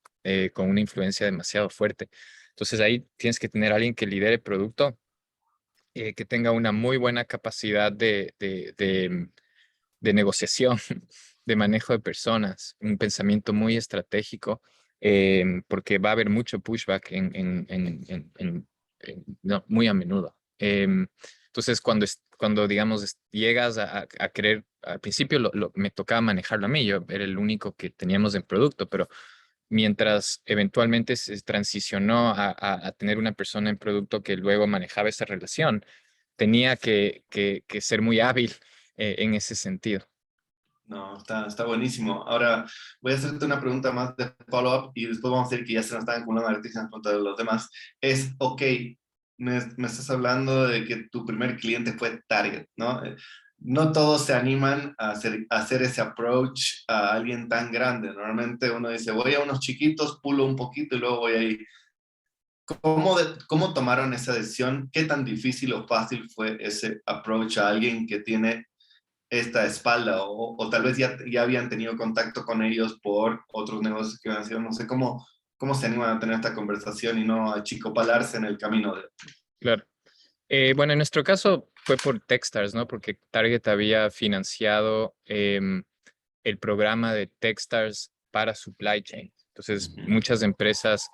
con una influencia demasiado fuerte. Entonces ahí tienes que tener a alguien que lidere producto, que tenga una muy buena capacidad de negociación, de manejo de personas, un pensamiento muy estratégico, porque va a haber mucho pushback no, muy a menudo. Entonces, cuando digamos, llegas a querer, al principio me tocaba manejarlo a mí, yo era el único que teníamos en producto, pero mientras eventualmente se transicionó a tener una persona en producto que luego manejaba esa relación, tenía que ser muy hábil en ese sentido. No, está buenísimo. Ahora voy a hacerte una pregunta más de follow-up y después vamos a decir que ya se nos están acumulando artistas en cuanto a los demás. Ok, me estás hablando de que tu primer cliente fue Target, ¿no? No todos se animan a hacer ese approach a alguien tan grande. Normalmente uno dice, voy a unos chiquitos, pulo un poquito y luego voy ahí. ¿Cómo tomaron esa decisión? ¿Qué tan difícil o fácil fue ese approach a alguien que tiene esta espalda o tal vez ya habían tenido contacto con ellos por otros negocios que han sido, no sé cómo se animan a tener esta conversación y no achicopalarse en el camino de... Claro. Bueno, en nuestro caso fue por Techstars, ¿no? Porque Target había financiado el programa de Techstars para supply chain. Entonces, muchas empresas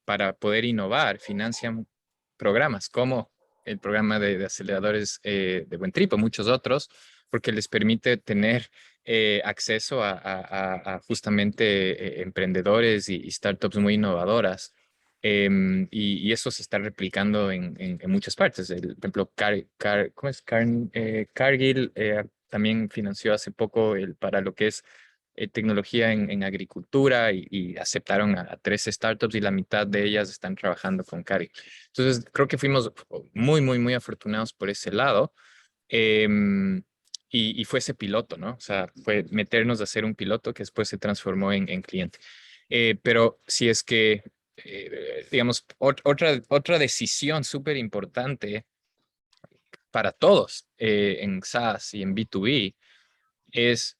para poder innovar financian programas como el programa de aceleradores de Buen Trip o muchos otros, porque les permite tener acceso a justamente emprendedores y startups muy innovadoras. Y eso se está replicando en muchas partes. Por ejemplo, ¿cómo es? Cargill también financió hace poco para lo que es tecnología en agricultura y aceptaron a 3 startups y la mitad de ellas están trabajando con Cargill. Entonces, creo que fuimos muy, muy, muy afortunados por ese lado. Y fue ese piloto, ¿no? O sea, fue meternos a hacer un piloto que después se transformó en cliente. Pero si es que, digamos, otra decisión súper importante para todos en SaaS y en B2B es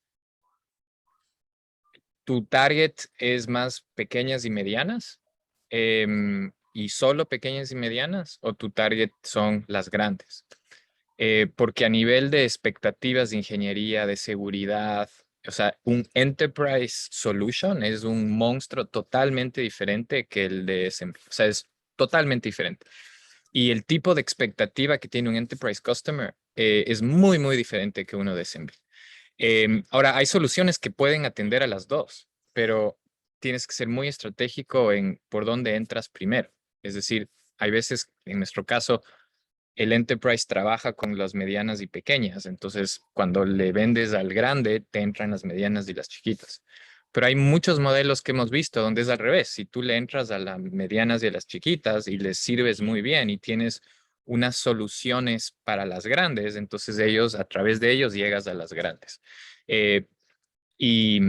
tu target es más pequeñas y medianas y solo pequeñas y medianas o tu target son las grandes. Porque a nivel de expectativas de ingeniería, de seguridad, o sea, un enterprise solution es un monstruo totalmente diferente que el de SMB. O sea, es totalmente diferente. Y el tipo de expectativa que tiene un enterprise customer es muy, muy diferente que uno de SMB. Ahora, hay soluciones que pueden atender a las dos, pero tienes que ser muy estratégico en por dónde entras primero. Es decir, hay veces, en nuestro caso, el enterprise trabaja con las medianas y pequeñas. Entonces, cuando le vendes al grande, te entran las medianas y las chiquitas. Pero hay muchos modelos que hemos visto donde es al revés. Si tú le entras a las medianas y a las chiquitas y les sirves muy bien y tienes unas soluciones para las grandes, entonces a través de ellos llegas a las grandes. Eh, y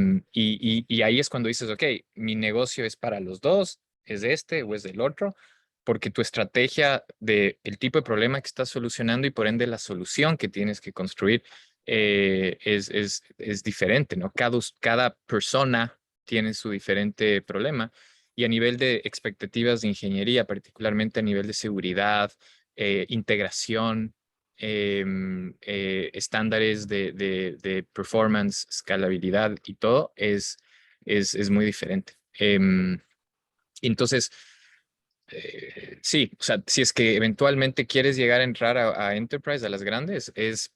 ahí es cuando dices, ok, mi negocio es para los dos, es este o es del otro, porque tu estrategia de el tipo de problema que estás solucionando y por ende la solución que tienes que construir es diferente, ¿no? Cada persona tiene su diferente problema y a nivel de expectativas de ingeniería, particularmente a nivel de seguridad, integración, estándares de performance, escalabilidad y todo es muy diferente. Entonces, sí, o sea, si es que eventualmente quieres llegar a entrar a Enterprise, a las grandes, es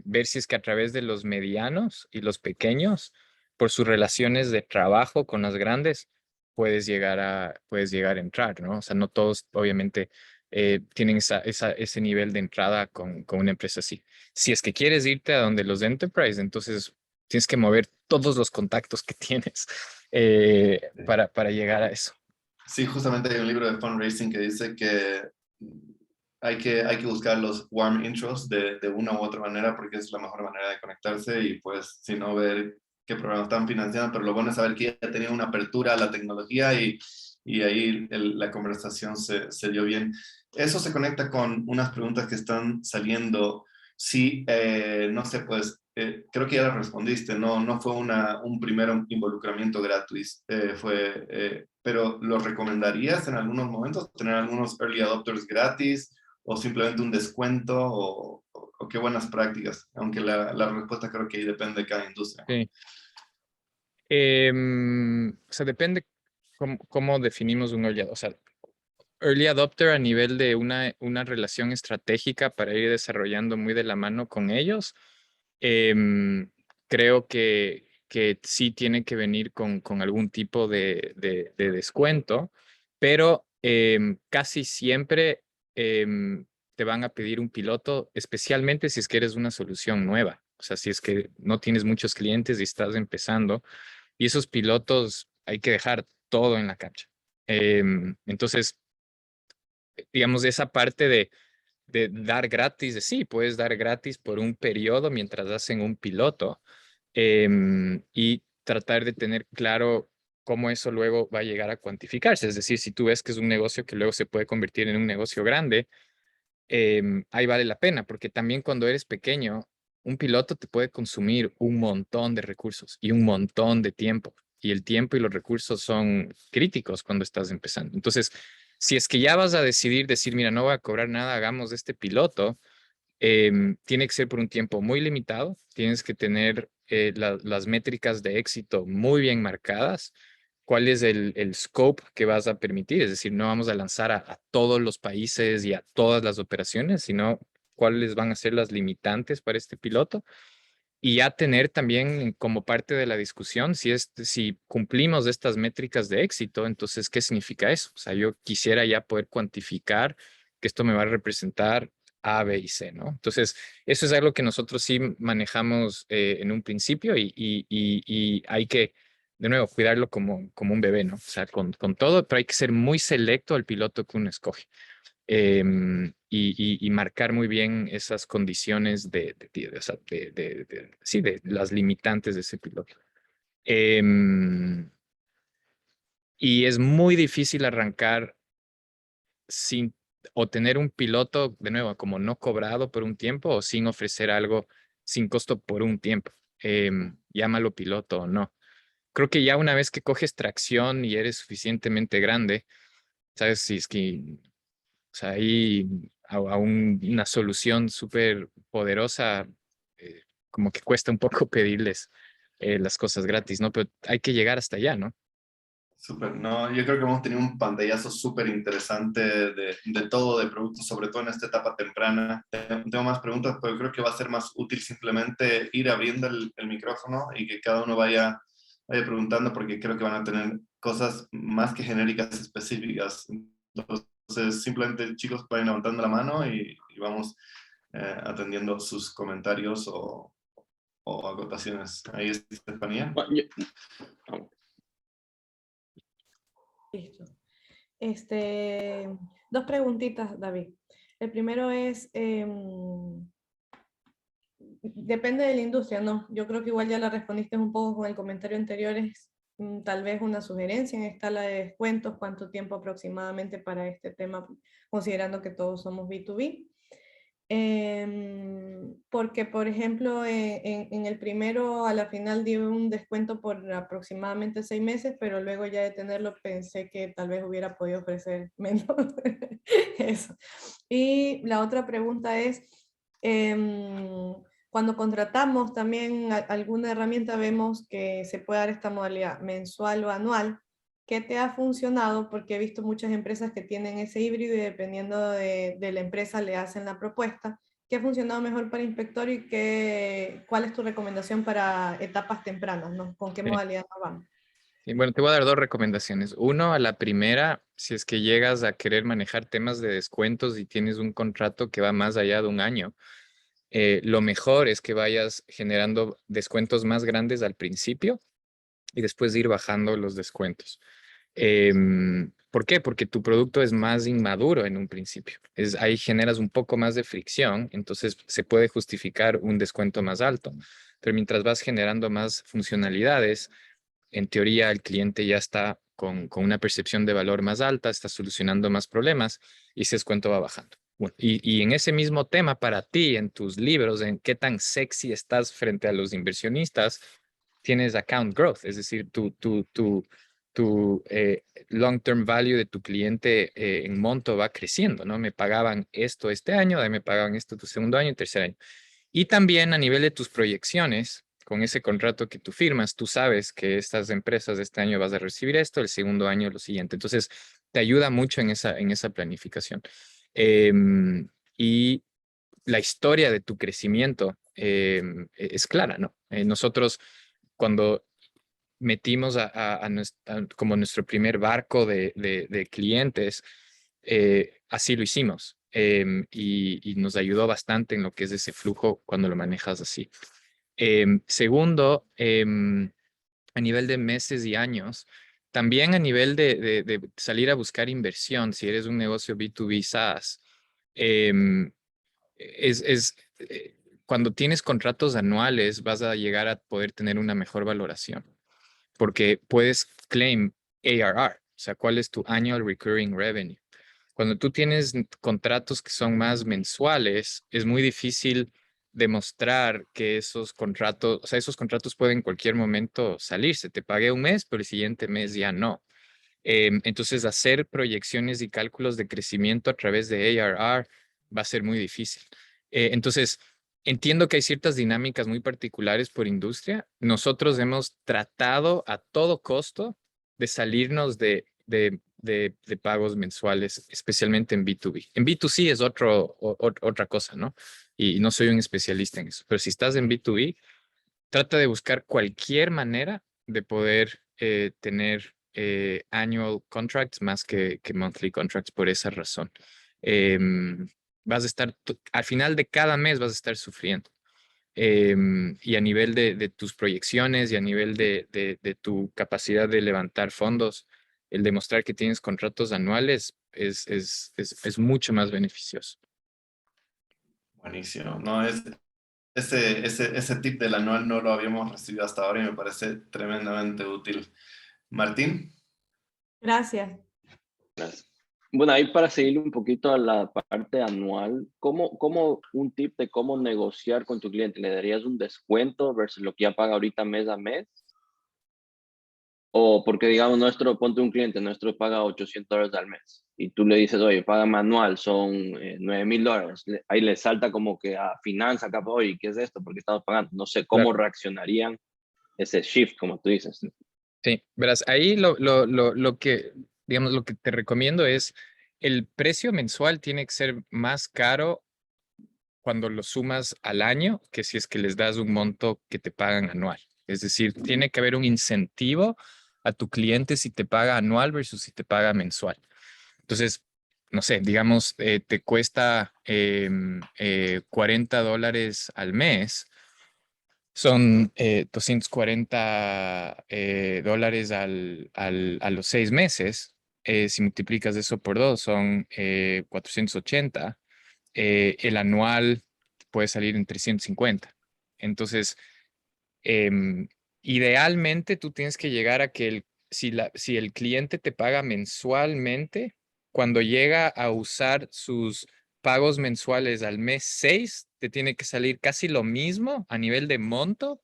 ver si es que a través de los medianos y los pequeños, por sus relaciones de trabajo con las grandes, puedes llegar a entrar, ¿no? O sea, no todos, obviamente, tienen ese nivel de entrada con una empresa así. Si es que quieres irte a donde los Enterprise, entonces tienes que mover todos los contactos que tienes para llegar a eso. Sí, justamente hay un libro de fundraising que dice que hay que buscar los warm intros de una u otra manera porque es la mejor manera de conectarse y pues si no ver qué programas están financiando, pero lo bueno es saber que ya tenía una apertura a la tecnología y ahí la conversación se dio bien. Eso se conecta con unas preguntas que están saliendo. Sí, no sé, pues creo que ya la respondiste, no fue un primer involucramiento gratuito, pero ¿lo recomendarías en algunos momentos, tener algunos early adopters gratis o simplemente un descuento o qué buenas prácticas? Aunque la respuesta creo que ahí depende de cada industria. Sí. O sea, depende cómo definimos un early adopter. O sea, early adopter a nivel de una relación estratégica para ir desarrollando muy de la mano con ellos. Creo que sí tiene que venir con algún tipo de descuento, pero casi siempre te van a pedir un piloto, especialmente si es que eres una solución nueva. O sea, si es que no tienes muchos clientes y estás empezando, y esos pilotos hay que dejar todo en la cancha. Entonces, digamos, esa parte de dar gratis, de sí, puedes dar gratis por un periodo mientras hacen un piloto, y tratar de tener claro cómo eso luego va a llegar a cuantificarse. Es decir, si tú ves que es un negocio que luego se puede convertir en un negocio grande, ahí vale la pena, porque también cuando eres pequeño, un piloto te puede consumir un montón de recursos y un montón de tiempo. Y el tiempo y los recursos son críticos cuando estás empezando. Entonces, si es que ya vas a decir, mira, no voy a cobrar nada, hagamos este piloto, tiene que ser por un tiempo muy limitado, tienes que tener las métricas de éxito muy bien marcadas, cuál es el scope que vas a permitir, es decir, no vamos a lanzar a todos los países y a todas las operaciones, sino cuáles van a ser las limitantes para este piloto. Y ya tener también como parte de la discusión, si cumplimos estas métricas de éxito, entonces, ¿qué significa eso? O sea, yo quisiera ya poder cuantificar que esto me va a representar A, B y C, ¿no? Entonces, eso es algo que nosotros sí manejamos en un principio y hay que, de nuevo, cuidarlo como un bebé, ¿no? O sea, con todo, pero hay que ser muy selecto al piloto que uno escoge. Y marcar muy bien esas condiciones o sea, sí, de las limitantes de ese piloto. Y es muy difícil arrancar sin o tener un piloto, de nuevo, como no cobrado por un tiempo o sin ofrecer algo sin costo por un tiempo. Llámalo piloto o no. Creo que ya una vez que coges tracción y eres suficientemente grande, sabes si es que, o sea, ahí una solución súper poderosa, como que cuesta un poco pedirles las cosas gratis, ¿no? Pero hay que llegar hasta allá, ¿no? Súper, no, yo creo que hemos tenido un pantallazo súper interesante de todo, de productos, sobre todo en esta etapa temprana. Tengo más preguntas, pero creo que va a ser más útil simplemente ir abriendo el micrófono y que cada uno vaya preguntando, porque creo que van a tener cosas más que genéricas específicas. Entonces, simplemente, chicos, vayan levantando la mano y vamos atendiendo sus comentarios o acotaciones. Ahí está Estefanía. Listo. Dos preguntitas, David. El primero es, depende de la industria, ¿no? Yo creo que igual ya la respondiste un poco con el comentario anterior, es tal vez una sugerencia en escala de descuentos, cuánto tiempo aproximadamente para este tema, considerando que todos somos B2B. Porque, por ejemplo, en el primero a la final di un descuento por aproximadamente 6 meses, pero luego ya de tenerlo pensé que tal vez hubiera podido ofrecer menos. Eso. Y la otra pregunta es, cuando contratamos también alguna herramienta, vemos que se puede dar esta modalidad mensual o anual. ¿Qué te ha funcionado? Porque he visto muchas empresas que tienen ese híbrido y dependiendo de la empresa le hacen la propuesta. ¿Qué ha funcionado mejor para inspector y cuál es tu recomendación para etapas tempranas, ¿no? ¿Con qué Sí. modalidad nos vamos? Sí, bueno, te voy a dar dos recomendaciones. Uno, a la primera, si es que llegas a querer manejar temas de descuentos y tienes un contrato que va más allá de un año, lo mejor es que vayas generando descuentos más grandes al principio y después ir bajando los descuentos. ¿Por qué? Porque tu producto es más inmaduro en un principio. Ahí generas un poco más de fricción, entonces se puede justificar un descuento más alto. Pero mientras vas generando más funcionalidades, en teoría el cliente ya está con una percepción de valor más alta, está solucionando más problemas y ese descuento va bajando. Y en ese mismo tema para ti, en tus libros, en qué tan sexy estás frente a los inversionistas, tienes account growth, es decir, tu long-term value de tu cliente en monto va creciendo, ¿no? Me pagaban esto este año, de ahí me pagaban esto tu segundo año y tercer año. Y también a nivel de tus proyecciones, con ese contrato que tú firmas, tú sabes que estas empresas este año vas a recibir esto, el segundo año lo siguiente. Entonces, te ayuda mucho en esa planificación. Y la historia de tu crecimiento es clara, ¿no? Nosotros, cuando metimos como nuestro primer barco de clientes, así lo hicimos. Y nos ayudó bastante en lo que es ese flujo cuando lo manejas así. Segundo, a nivel de meses y años, también a nivel de salir a buscar inversión, si eres un negocio B2B SaaS, em, cuando tienes contratos anuales vas a llegar a poder tener una mejor valoración, porque puedes claim ARR, o sea, ¿cuál es tu Annual Recurring Revenue? Cuando tú tienes contratos que son más mensuales, es muy difícil demostrar que esos contratos, o sea, esos contratos pueden en cualquier momento salirse. Te pagué un mes, pero el siguiente mes ya no. Entonces, hacer proyecciones y cálculos de crecimiento a través de ARR va a ser muy difícil. Entonces, entiendo que hay ciertas dinámicas muy particulares por industria. Nosotros hemos tratado a todo costo de salirnos de pagos mensuales, especialmente en B2B. En B2C es otra cosa, ¿no? Y no soy un especialista en eso. Pero si estás en B2B, trata de buscar cualquier manera de poder tener annual contracts más que monthly contracts por esa razón. Vas a estar, al final de cada mes vas a estar sufriendo. Y a nivel de tus proyecciones y a nivel de tu capacidad de levantar fondos, el demostrar que tienes contratos anuales es mucho más beneficioso. Buenísimo. No, ese tip del anual no lo habíamos recibido hasta ahora y me parece tremendamente útil. Martín. Gracias. Gracias. Bueno, ahí para seguir un poquito a la parte anual, ¿cómo un tip de cómo negociar con tu cliente? ¿Le darías un descuento versus lo que ya paga ahorita mes a mes? O porque, digamos, ponte un cliente, nuestro paga $800 al mes y tú le dices, oye, paga manual, son $9,000. Ahí le salta como que a finanza, acá, oye, ¿qué es esto? Porque estamos pagando. No sé cómo Claro. reaccionarían ese shift, como tú dices. Sí, verás, ahí lo que, digamos, lo que te recomiendo es el precio mensual tiene que ser más caro cuando lo sumas al año que si es que les das un monto que te pagan anual. Es decir, tiene que haber un incentivo a tu cliente si te paga anual versus si te paga mensual. Entonces, no sé, digamos, te cuesta $40 al mes, son $240 a los 6 meses. Si multiplicas eso por 2, son 480. El anual puede salir en 350. Entonces, em, idealmente tú tienes que llegar a que si el cliente te paga mensualmente, cuando llega a usar sus pagos mensuales al mes 6, te tiene que salir casi lo mismo a nivel de monto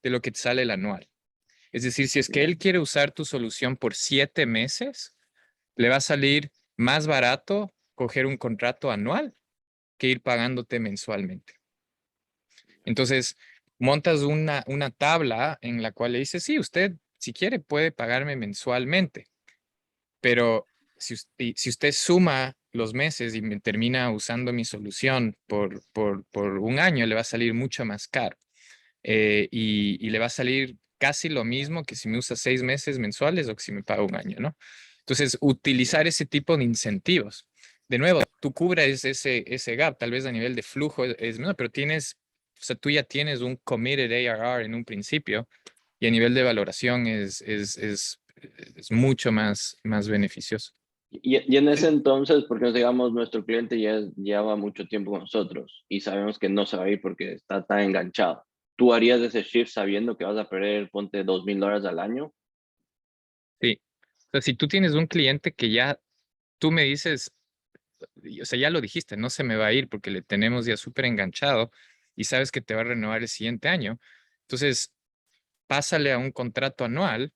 de lo que te sale el anual. Es decir, si es que él quiere usar tu solución por 7 meses, le va a salir más barato coger un contrato anual que ir pagándote mensualmente. Entonces, montas una tabla en la cual le dices, sí, usted, si quiere, puede pagarme mensualmente, pero si usted suma los meses y me termina usando mi solución por un año, le va a salir mucho más caro. Y le va a salir casi lo mismo que si me usa 6 meses mensuales o que si me paga un año, ¿no? Entonces, utilizar ese tipo de incentivos. De nuevo, tú cubres ese gap, tal vez a nivel de flujo es menor, pero o sea, tú ya tienes un committed ARR en un principio y a nivel de valoración es mucho más beneficioso. Y en ese entonces, porque digamos, nuestro cliente ya lleva mucho tiempo con nosotros y sabemos que no se va a ir porque está tan enganchado. ¿Tú harías ese shift sabiendo que vas a perder, ponte $2,000 al año? Sí. O sea, si tú tienes un cliente que ya tú me dices, o sea, ya lo dijiste, no se me va a ir porque le tenemos ya súper enganchado y sabes que te va a renovar el siguiente año. Entonces, pásale a un contrato anual,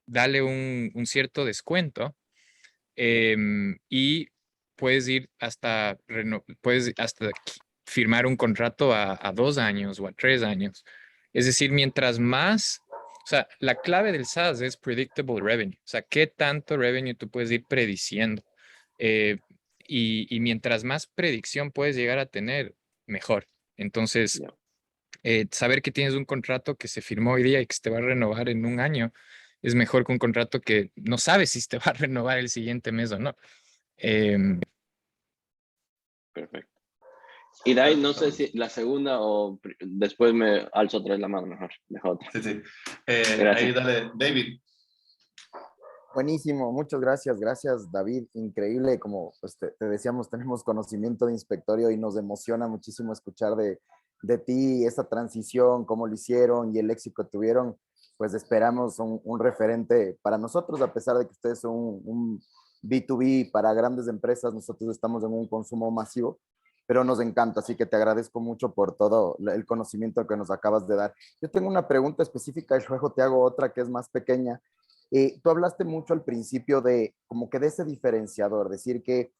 dale un cierto descuento y puedes ir hasta, puedes hasta firmar un contrato a 2 años o a 3 años. Es decir, mientras más, o sea, la clave del SaaS es predictable revenue, o sea, qué tanto revenue tú puedes ir prediciendo. Eh, y mientras más predicción puedes llegar a tener, mejor. Entonces, Ya. saber que tienes un contrato que se firmó hoy día y que se te va a renovar en un año es mejor que un contrato que no sabes si te va a renovar el siguiente mes o no. Em, Perfecto. Y de ahí no sé si la segunda o después me alzo otra vez la mano, mejor. Dejo otra. Sí, sí. Ahí Gracias. dale, David. Buenísimo, muchas gracias David, increíble, como pues, te decíamos, tenemos conocimiento de inspectorio y nos emociona muchísimo escuchar de ti esta transición, cómo lo hicieron y el éxito que tuvieron, pues esperamos un referente para nosotros, a pesar de que ustedes son un B2B para grandes empresas, nosotros estamos en un consumo masivo, pero nos encanta, así que te agradezco mucho por todo el conocimiento que nos acabas de dar. Yo tengo una pregunta específica y luego te hago otra que es más pequeña. Tú hablaste mucho al principio de como que de ese diferenciador, decir que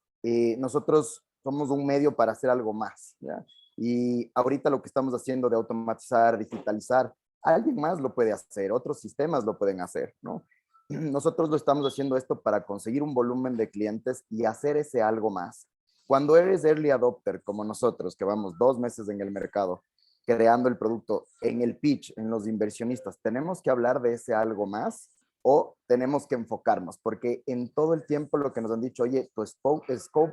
nosotros somos un medio para hacer algo más, ¿ya? Y ahorita lo que estamos haciendo de automatizar, digitalizar, alguien más lo puede hacer, otros sistemas lo pueden hacer, ¿no? Nosotros lo estamos haciendo esto para conseguir un volumen de clientes y hacer ese algo más. Cuando eres early adopter, como nosotros, que vamos 2 meses en el mercado, creando el producto, en el pitch, en los inversionistas, tenemos que hablar de ese algo más o tenemos que enfocarnos, porque en todo el tiempo lo que nos han dicho, oye, tu scope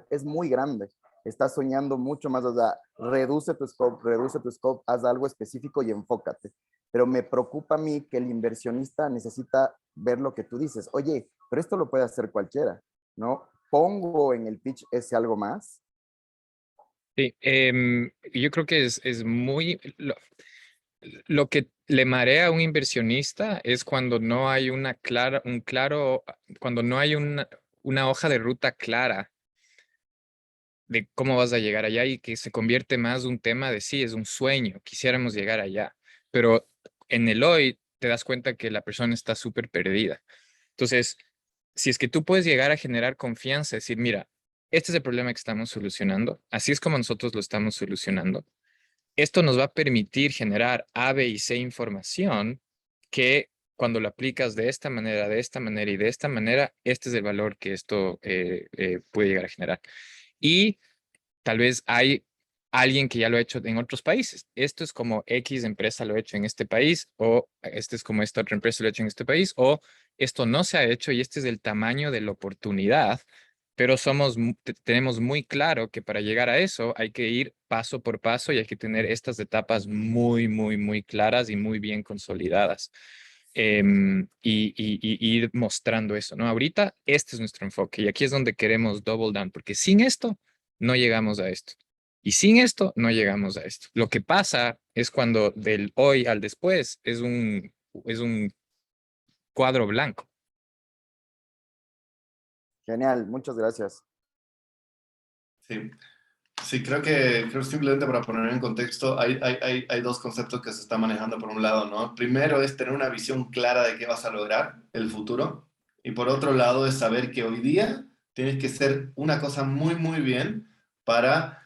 es muy grande, estás soñando mucho más, o sea, reduce tu scope, haz algo específico y enfócate. Pero me preocupa a mí que el inversionista necesita ver lo que tú dices, oye, pero esto lo puede hacer cualquiera, ¿no? Pongo en el pitch ese algo más. sí, yo creo que es muy... Lo que le marea a un inversionista es cuando no hay cuando no hay una hoja de ruta clara de cómo vas a llegar allá y que se convierte más un tema de sí, es un sueño, quisiéramos llegar allá, pero en el hoy te das cuenta que la persona está súper perdida. Entonces, si es que tú puedes llegar a generar confianza, decir, mira, este es el problema que estamos solucionando, así es como nosotros lo estamos solucionando. Esto nos va a permitir generar A, B y C información que cuando lo aplicas de esta manera y de esta manera, este es el valor que esto puede llegar a generar. Y tal vez hay alguien que ya lo ha hecho en otros países. Esto es como X empresa lo ha hecho en este país, o este es como esta otra empresa lo ha hecho en este país, o esto no se ha hecho y este es el tamaño de la oportunidad, pero tenemos muy claro que para llegar a eso hay que ir paso por paso y hay que tener estas etapas muy, muy, muy claras y muy bien consolidadas. Y ir mostrando eso, ¿no? Ahorita este es nuestro enfoque y aquí es donde queremos double down, porque sin esto no llegamos a esto. Y sin esto no llegamos a esto. Lo que pasa es cuando del hoy al después es un cuadro blanco. Genial, muchas gracias. Sí. Sí, creo simplemente para poner en contexto, hay dos conceptos que se están manejando por un lado, ¿no? Primero es tener una visión clara de qué vas a lograr el futuro, y por otro lado es saber que hoy día tienes que hacer una cosa muy, muy bien para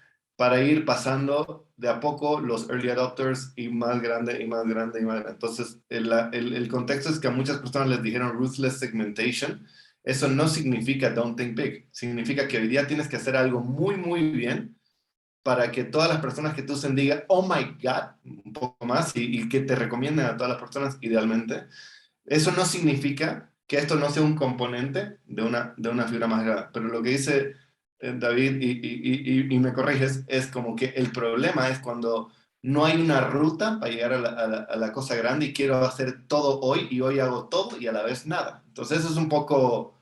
ir pasando de a poco los early adopters y más grande y más grande y más grande. Entonces, el contexto es que a muchas personas les dijeron ruthless segmentation. Eso no significa don't think big, significa que hoy día tienes que hacer algo muy, muy bien para que todas las personas que tú usen digan, oh my God, un poco más, y que te recomienden a todas las personas idealmente. Eso no significa que esto no sea un componente de una fibra más grande, pero lo que dice David, y me corriges, es como que el problema es cuando no hay una ruta para llegar a la cosa grande y quiero hacer todo hoy y hoy hago todo y a la vez nada. Entonces eso es un poco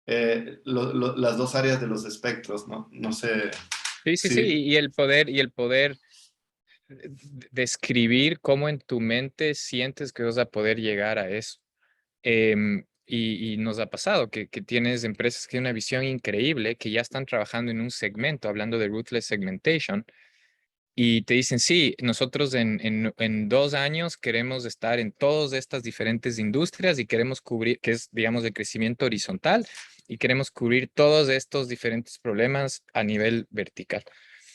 las dos áreas de los espectros, ¿no? No sé Sí, sí, sí. si... Y el poder describir cómo en tu mente sientes que vas a poder llegar a eso. y nos ha pasado que tienes empresas que tienen una visión increíble, que ya están trabajando en un segmento, hablando de ruthless segmentation, y te dicen, sí, nosotros en 2 años queremos estar en todas estas diferentes industrias y queremos cubrir, que es, digamos, de crecimiento horizontal, y queremos cubrir todos estos diferentes problemas a nivel vertical.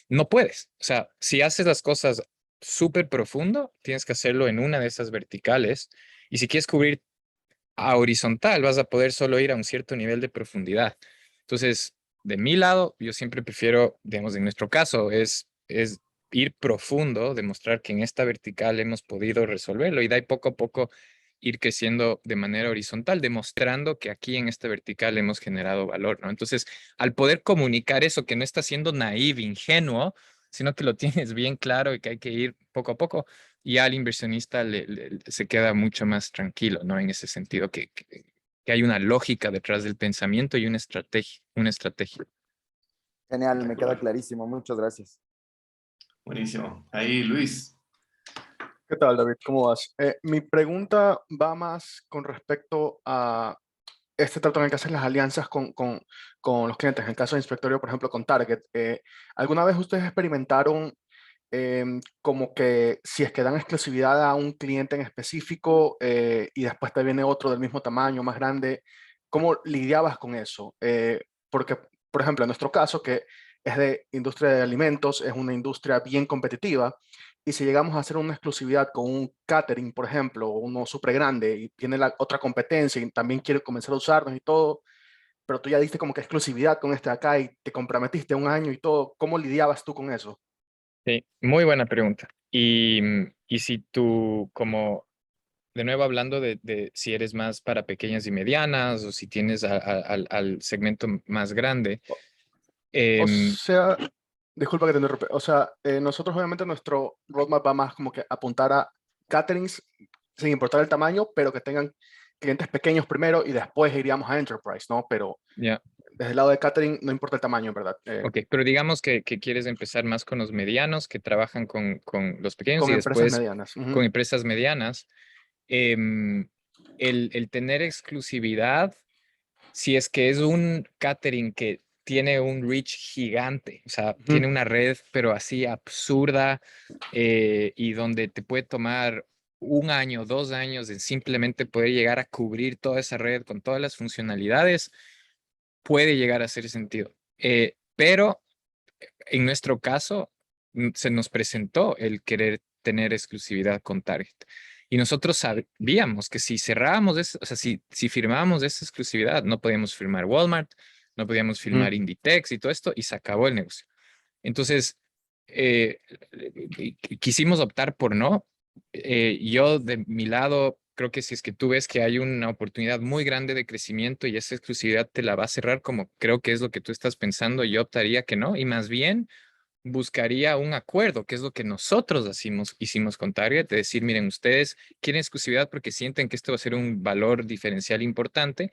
No puedes. O sea, si haces las cosas súper profundo, tienes que hacerlo en una de esas verticales. Y si quieres cubrir a horizontal, vas a poder solo ir a un cierto nivel de profundidad. Entonces, de mi lado, yo siempre prefiero, digamos, en nuestro caso, es ir profundo, demostrar que en esta vertical hemos podido resolverlo y de ahí poco a poco ir creciendo de manera horizontal, demostrando que aquí en esta vertical hemos generado valor, ¿no? Entonces, al poder comunicar eso, que no está siendo naive, ingenuo, sino que lo tienes bien claro y que hay que ir poco a poco, y al inversionista se queda mucho más tranquilo, ¿no? En ese sentido, que hay una lógica detrás del pensamiento y una estrategia, una estrategia. Genial, me queda Espectacular. clarísimo. Muchas gracias. Buenísimo. Ahí, Luis. ¿Qué tal, David? ¿Cómo vas? Mi pregunta va más con respecto a este trato en el que hacen las alianzas con los clientes. En el caso de Inspectorio, por ejemplo, con Target. ¿Alguna vez ustedes experimentaron como que si es que dan exclusividad a un cliente en específico y después te viene otro del mismo tamaño, más grande? ¿Cómo lidiabas con eso? Porque, por ejemplo, en nuestro caso, que es de industria de alimentos, es una industria bien competitiva, y si llegamos a hacer una exclusividad con un catering, por ejemplo, o uno súper grande y tiene la otra competencia y también quiere comenzar a usarnos y todo, pero tú ya diste como que exclusividad con este de acá y te comprometiste 1 año y todo, ¿cómo lidiabas tú con eso? Sí, muy buena pregunta. Y si tú, como de nuevo hablando de si eres más para pequeñas y medianas o si tienes al segmento más grande, O em, sea, disculpa que te interrumpa. O sea, nosotros obviamente nuestro roadmap va más como que apuntar a caterings sin importar el tamaño, pero que tengan clientes pequeños primero y después iríamos a enterprise, ¿no? Pero ya, desde el lado de catering no importa el tamaño, en verdad. ok, pero digamos que quieres empezar más con los medianos que trabajan con los pequeños Con y empresas después medianas. Ujú. con empresas medianas. em, el tener exclusividad, si es que es un catering que tiene un reach gigante, o sea, Ujú. tiene una red, pero así absurda, y donde te puede tomar 1 año, 2 años en simplemente poder llegar a cubrir toda esa red con todas las funcionalidades, puede llegar a hacer sentido. Pero en nuestro caso, se nos presentó el querer tener exclusividad con Target. Y nosotros sabíamos que si cerrábamos, o sea, si firmábamos esa exclusividad, no podíamos firmar Walmart, no podíamos Ujú. firmar Inditex y todo esto, y se acabó el negocio. Entonces, eh, quisimos optar por no. Yo, de mi lado, creo que si es que tú ves que hay una oportunidad muy grande de crecimiento y esa exclusividad te la va a cerrar, como creo que es lo que tú estás pensando, yo optaría que no, y más bien buscaría un acuerdo, que es lo que nosotros hicimos con Target, de decir, miren, ustedes quieren exclusividad porque sienten que esto va a ser un valor diferencial importante.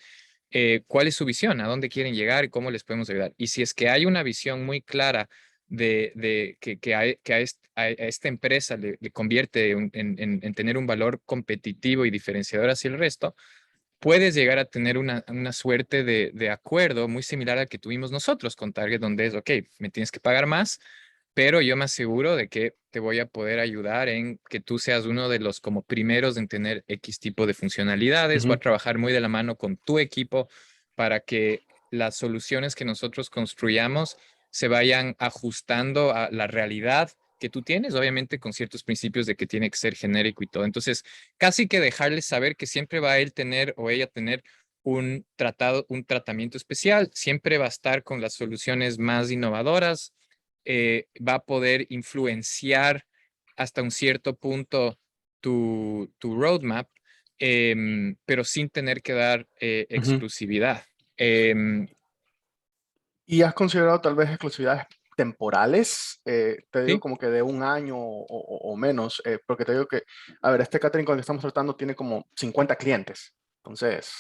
¿Cuál es su visión? ¿A dónde quieren llegar y cómo les podemos ayudar? Y si es que hay una visión muy clara de que a esta empresa le convierte en tener un valor competitivo y diferenciador hacia el resto, puedes llegar a tener una suerte de acuerdo muy similar al que tuvimos nosotros con Target, donde es, ok, me tienes que pagar más, pero yo me aseguro de que te voy a poder ayudar en que tú seas uno de los como primeros en tener X tipo de funcionalidades. Voy a Ujú. trabajar muy de la mano con tu equipo para que las soluciones que nosotros construyamos se vayan ajustando a la realidad que tú tienes, obviamente con ciertos principios de que tiene que ser genérico y todo. Entonces, casi que dejarles saber que siempre va a él tener o ella tener un tratamiento especial, siempre va a estar con las soluciones más innovadoras, va a poder influenciar hasta un cierto punto tu roadmap, pero sin tener que dar Ujú. exclusividad. Em, ¿Y has considerado tal vez exclusividades temporales? Te digo sí, como que de 1 año o menos, porque te digo que, a ver, este catering con el que estamos tratando tiene como 50 clientes. Entonces,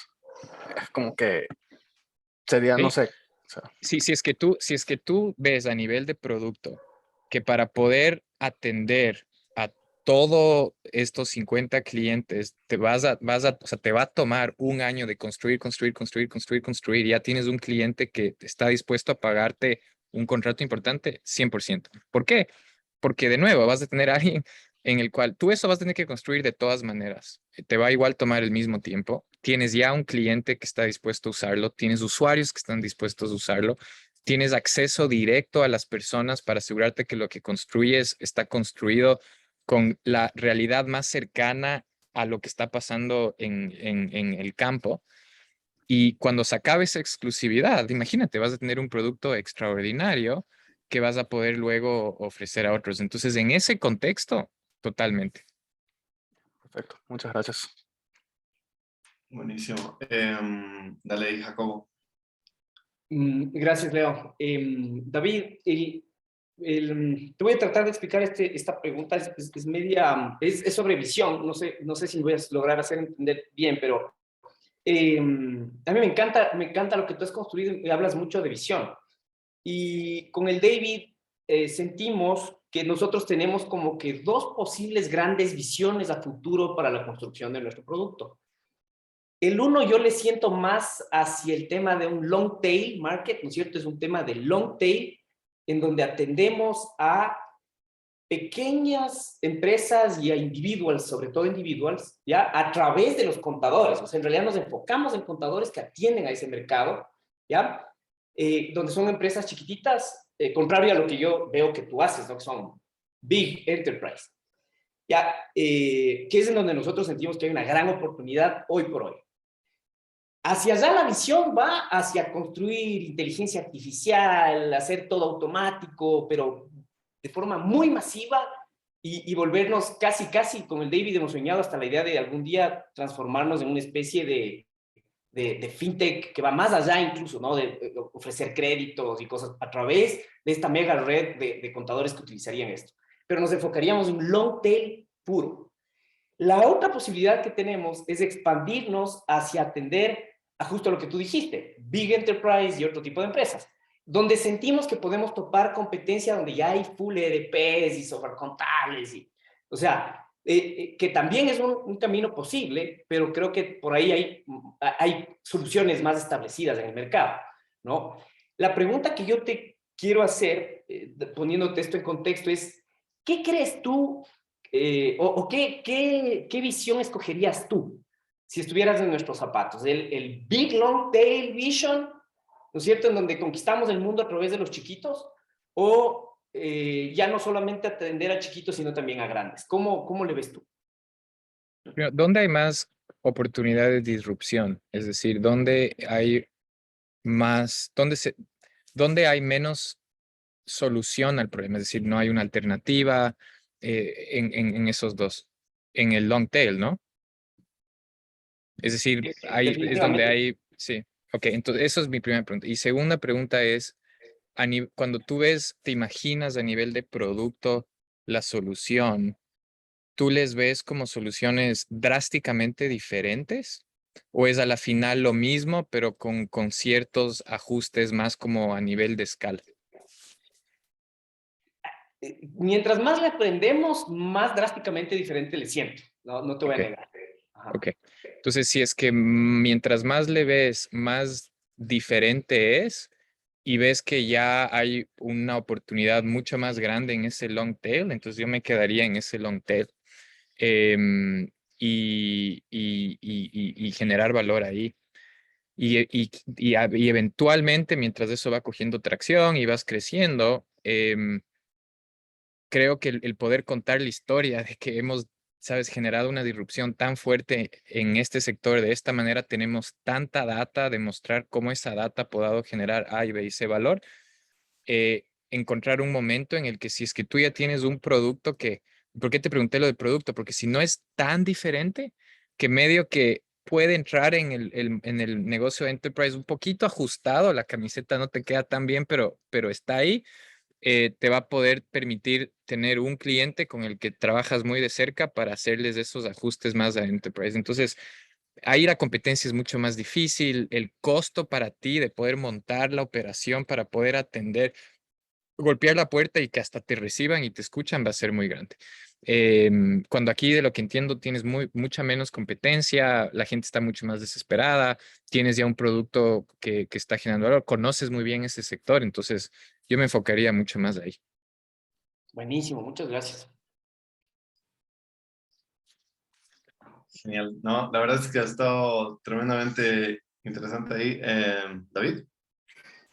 es como que sería, no sí. sé. O sea, Sí, si es que tú ves a nivel de producto que para poder atender a todos estos 50 clientes, o sea, te va a tomar un año de construir, construir. Ya tienes un cliente que está dispuesto a pagarte un contrato importante, 100%. ¿Por qué? Porque de nuevo, vas a tener a alguien en el cual tú eso vas a tener que construir de todas maneras. Te va a igual tomar el mismo tiempo. Tienes ya un cliente que está dispuesto a usarlo, tienes usuarios que están dispuestos a usarlo, tienes acceso directo a las personas para asegurarte que lo que construyes está construido con la realidad más cercana a lo que está pasando en el campo. Y cuando se acabe esa exclusividad, imagínate, vas a tener un producto extraordinario que vas a poder luego ofrecer a otros. Entonces, en ese contexto, totalmente. Perfecto, muchas gracias. Buenísimo. Dale, Jacobo. Gracias, Leo. David, te voy a tratar de explicar esta pregunta. Es media, es sobre visión. No sé si voy a lograr hacer entender bien, pero a mí me encanta lo que tú has construido y hablas mucho de visión. Y con el David sentimos que nosotros tenemos como que dos posibles grandes visiones a futuro para la construcción de nuestro producto. El uno yo le siento más hacia el tema de un long tail market, ¿no es cierto? Es un tema de long tail en donde atendemos a pequeñas empresas y a individuals, sobre todo individuals, ¿ya? A través de los contadores. O sea, en realidad nos enfocamos en contadores que atienden a ese mercado, ¿ya? Donde son empresas chiquititas, contrario a lo que yo veo que tú haces, ¿no? Que son big enterprise, ¿ya? Que es en donde nosotros sentimos que hay una gran oportunidad hoy por hoy. Hacia allá la visión va hacia construir inteligencia artificial, hacer todo automático, pero de forma muy masiva y volvernos casi, con el David hemos soñado hasta la idea de algún día transformarnos en una especie de fintech que va más allá incluso, ¿no? De ofrecer créditos y cosas a través de esta mega red de contadores que utilizarían esto. Pero nos enfocaríamos en un long tail puro. La otra posibilidad que tenemos es expandirnos hacia atender a justo lo que tú dijiste, Big Enterprise y otro tipo de empresas, donde sentimos que podemos topar competencia donde ya hay full ERPs y software contables. O sea, que también es un camino posible, pero creo que por ahí hay soluciones más establecidas en el mercado, ¿no? La pregunta que yo te quiero hacer, poniéndote esto en contexto, es, ¿qué crees tú o qué visión escogerías tú si estuvieras en nuestros zapatos? ¿El Big Long Tail Vision, ¿no es cierto?, en donde conquistamos el mundo a través de los chiquitos, o ya no solamente atender a chiquitos, sino también a grandes. ¿Cómo le ves tú? ¿Dónde hay más oportunidades de disrupción? Es decir, ¿dónde hay más, dónde hay menos solución al problema? Es decir, no hay una alternativa en esos dos. En el long tail, ¿no? Es decir, es donde hay, sí. Ok, entonces eso es mi primera pregunta. Y segunda pregunta es, cuando tú ves, te imaginas a nivel de producto la solución, ¿tú les ves como soluciones drásticamente diferentes? ¿O es a la final lo mismo, pero con ciertos ajustes más como a nivel de escala? Mientras más le aprendemos, más drásticamente diferente le siento. No te voy a negar. Ajá. Ok. Entonces, si es que mientras más le ves, más diferente es y ves que ya hay una oportunidad mucho más grande en ese long tail, entonces yo me quedaría en ese long tail y generar valor ahí. Y eventualmente, mientras eso va cogiendo tracción y vas creciendo, creo que el poder contar la historia de que hemos, sabes, generado una disrupción tan fuerte en este sector, de esta manera tenemos tanta data, demostrar cómo esa data ha podido generar A y B y C valor, encontrar un momento en el que si es que tú ya tienes un producto que, ¿por qué te pregunté lo del producto? Porque si no es tan diferente, que medio que puede entrar en el negocio de enterprise un poquito ajustado, la camiseta no te queda tan bien, pero está ahí, te va a poder permitir tener un cliente con el que trabajas muy de cerca para hacerles esos ajustes más a enterprise. Entonces, ahí la competencia es mucho más difícil, el costo para ti de poder montar la operación para poder atender, golpear la puerta y que hasta te reciban y te escuchan va a ser muy grande. Cuando aquí de lo que entiendo tienes mucha menos competencia, la gente está mucho más desesperada, tienes ya un producto que está generando valor, conoces muy bien ese sector, entonces yo me enfocaría mucho más ahí. Buenísimo, muchas gracias. Genial. No, la verdad es que ha estado tremendamente interesante ahí. David.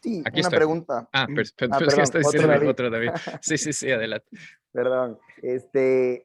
Sí, Aquí una estoy. pregunta. Ah, pero es que Perdón, está otro diciendo David. otro David. Sí, sí, sí, adelante. Perdón.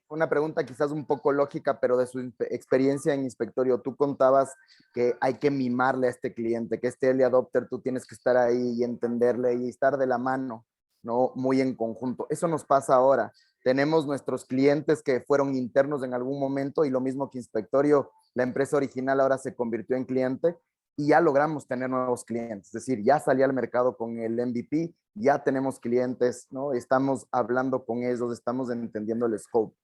Una pregunta quizás un poco lógica, pero de su experiencia en inspectorio, tú contabas que hay que mimarle a este cliente, que este early adopter tú tienes que estar ahí y entenderle y estar de la mano, ¿no? Muy en conjunto. Eso nos pasa ahora. Tenemos nuestros clientes que fueron internos en algún momento y lo mismo que inspectorio, la empresa original ahora se convirtió en cliente y ya logramos tener nuevos clientes. Es decir, ya salí al mercado con el MVP, ya tenemos clientes, ¿no? Estamos hablando con ellos, estamos entendiendo el scope.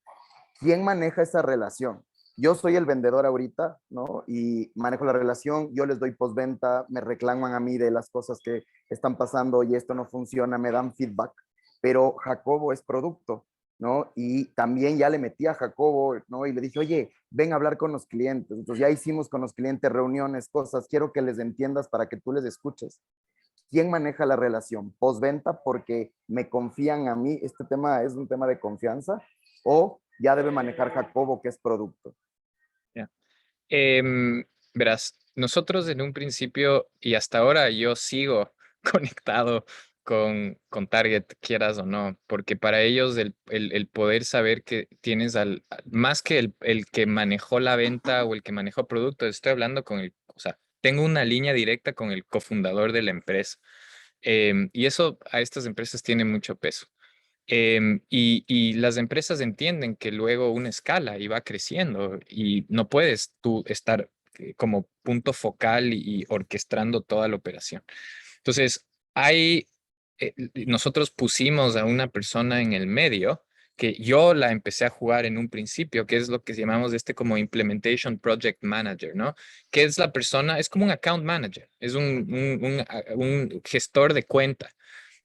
¿Quién maneja esa relación? Yo soy el vendedor ahorita, ¿no? Y manejo la relación, yo les doy postventa, me reclaman a mí de las cosas que están pasando y esto no funciona, me dan feedback, pero Jacobo es producto, ¿no? Y también ya le metí a Jacobo, ¿no? Y le dije, oye, ven a hablar con los clientes. Entonces ya hicimos con los clientes reuniones, cosas, quiero que les entiendas para que tú les escuches. ¿Quién maneja la relación? ¿Postventa porque me confían a mí? ¿Este tema es un tema de confianza? ¿O ya debe manejar Jacobo, que es producto? Ya. Verás, nosotros en un principio y hasta ahora yo sigo conectado con Target, quieras o no, porque para ellos el poder saber que tienes más que el que manejó la venta o el que manejó producto, estoy hablando o sea, tengo una línea directa con el cofundador de la empresa. Y eso a estas empresas tiene mucho peso. Y las empresas entienden que luego una escala y va creciendo y no puedes tú estar como punto focal y orquestando toda la operación. Entonces, nosotros pusimos a una persona en el medio que yo la empecé a jugar en un principio, que es lo que llamamos como Implementation Project Manager, ¿no? Que es la persona, es como un account manager, es un gestor de cuenta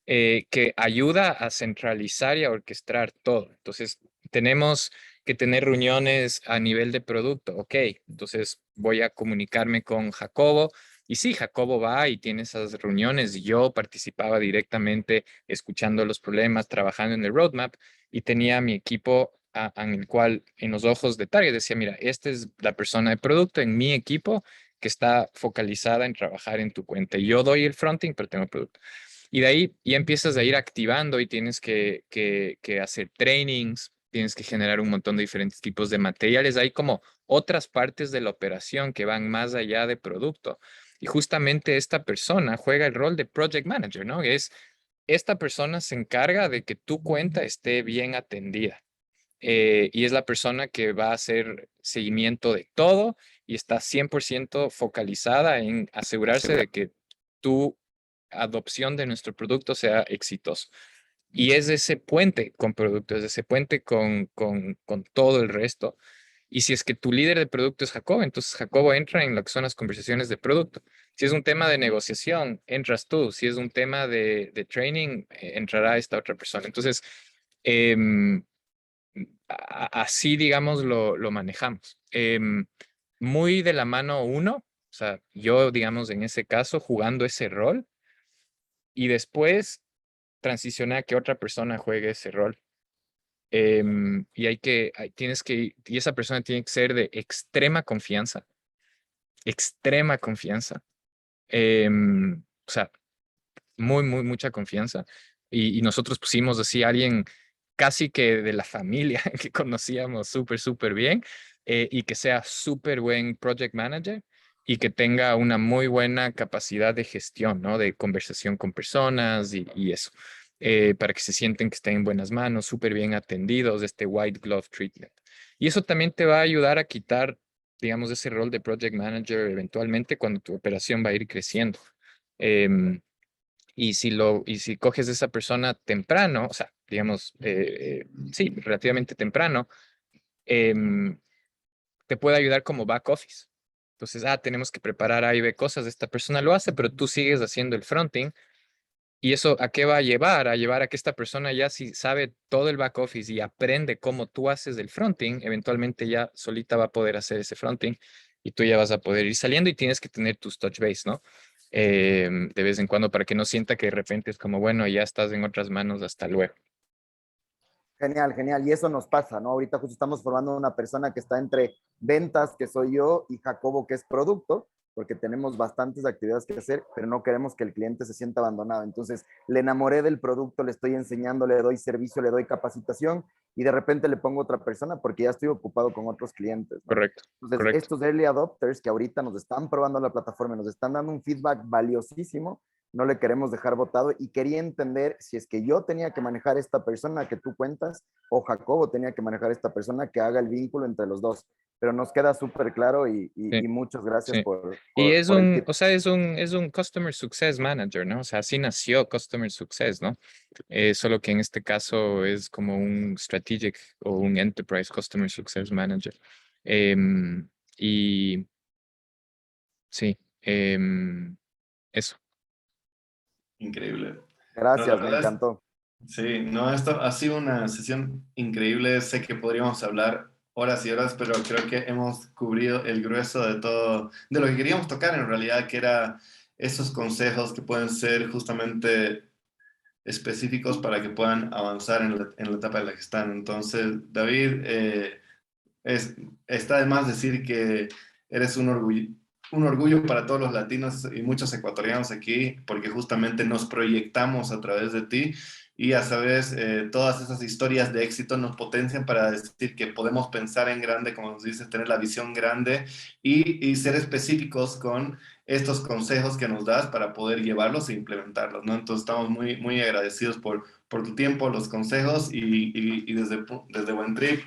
que ayuda a centralizar y a orquestar todo. Entonces, tenemos que tener reuniones a nivel de producto. Ok, entonces voy a comunicarme con Jacobo. Y sí, Jacobo va y tiene esas reuniones. Yo participaba directamente escuchando los problemas, trabajando en el roadmap y tenía mi equipo en el cual en los ojos de Target decía, mira, esta es la persona de producto en mi equipo que está focalizada en trabajar en tu cuenta. Y yo doy el fronting, pero tengo producto. Y de ahí ya empiezas a ir activando y tienes que hacer trainings, tienes que generar un montón de diferentes tipos de materiales. Hay como otras partes de la operación que van más allá de producto. Y justamente esta persona juega el rol de project manager, ¿no? Esta persona se encarga de que tu cuenta esté bien atendida. Y es la persona que va a hacer seguimiento de todo y está 100% focalizada en asegurarse de que tu adopción de nuestro producto sea exitoso. Y es ese puente con productos, es ese puente con todo el resto. Y si es que tu líder de producto es Jacobo, entonces Jacobo entra en lo que son las conversaciones de producto. Si es un tema de negociación, entras tú. Si es un tema de training, entrará esta otra persona. Entonces, em, así, digamos, lo manejamos. Muy de la mano uno, o sea, yo, digamos, en ese caso, jugando ese rol y después transicioné a que otra persona juegue ese rol. Y y esa persona tiene que ser de extrema confianza. O sea, mucha confianza. Y nosotros pusimos así a alguien casi que de la familia que conocíamos súper bien y que sea súper buen project manager y que tenga una muy buena capacidad de gestión, ¿no? De conversación con personas y eso, para que se sienten que estén en buenas manos, súper bien atendidos, este white glove treatment. Y eso también te va a ayudar a quitar, digamos, ese rol de project manager eventualmente cuando tu operación va a ir creciendo. Em, y si coges a esa persona temprano, o sea, digamos, sí, relativamente temprano, em, te puede ayudar como back office. Entonces, tenemos que preparar A y B cosas, esta persona lo hace, pero tú sigues haciendo el fronting ¿Y eso a qué va a llevar? A llevar a que esta persona ya si sabe todo el back office y aprende cómo tú haces el fronting, eventualmente ya solita va a poder hacer ese fronting y tú ya vas a poder ir saliendo y tienes que tener tus touch base, ¿no? De vez en cuando para que no sienta que de repente es como, bueno, ya estás en otras manos, hasta luego. Genial, genial. Y eso nos pasa, ¿no? Ahorita justo estamos formando una persona que está entre ventas, que soy yo, y Jacobo, que es producto, porque tenemos bastantes actividades que hacer, pero no queremos que el cliente se sienta abandonado. Entonces, le enamoré del producto, le estoy enseñando, le doy servicio, le doy capacitación, y de repente le pongo otra persona porque ya estoy ocupado con otros clientes, ¿no? Correcto, Entonces, correcto. estos early adopters que ahorita nos están probando la plataforma, nos están dando un feedback valiosísimo, no le queremos dejar botado, y quería entender si es que yo tenía que manejar esta persona que tú cuentas o Jacobo tenía que manejar esta persona que haga el vínculo entre los dos. Pero nos queda súper claro Sí, y muchas gracias sí. Y es por el un, tip. o sea, es un Customer Success Manager, ¿no? O sea, así nació Customer Success, ¿no? Solo que en este caso es como un Strategic o un Enterprise Customer Success Manager. Y sí, eso. Increíble. No, la Gracias, me verdad es, encantó. sí, no, esto ha sido una sesión increíble. Sé que podríamos hablar horas y horas, pero creo que hemos cubrido el grueso de todo, de lo que queríamos tocar en realidad, que era esos consejos que pueden ser justamente específicos para que puedan avanzar en la etapa en la que están. Entonces, David, está de más decir que eres un orgullo para todos los latinos y muchos ecuatorianos aquí, porque justamente nos proyectamos a través de ti y a sabes, todas esas historias de éxito nos potencian para decir que podemos pensar en grande, como nos dices, tener la visión grande y ser específicos con estos consejos que nos das para poder llevarlos e implementarlos, ¿no? Entonces estamos muy, muy agradecidos por tu tiempo, los consejos y desde Buen Trip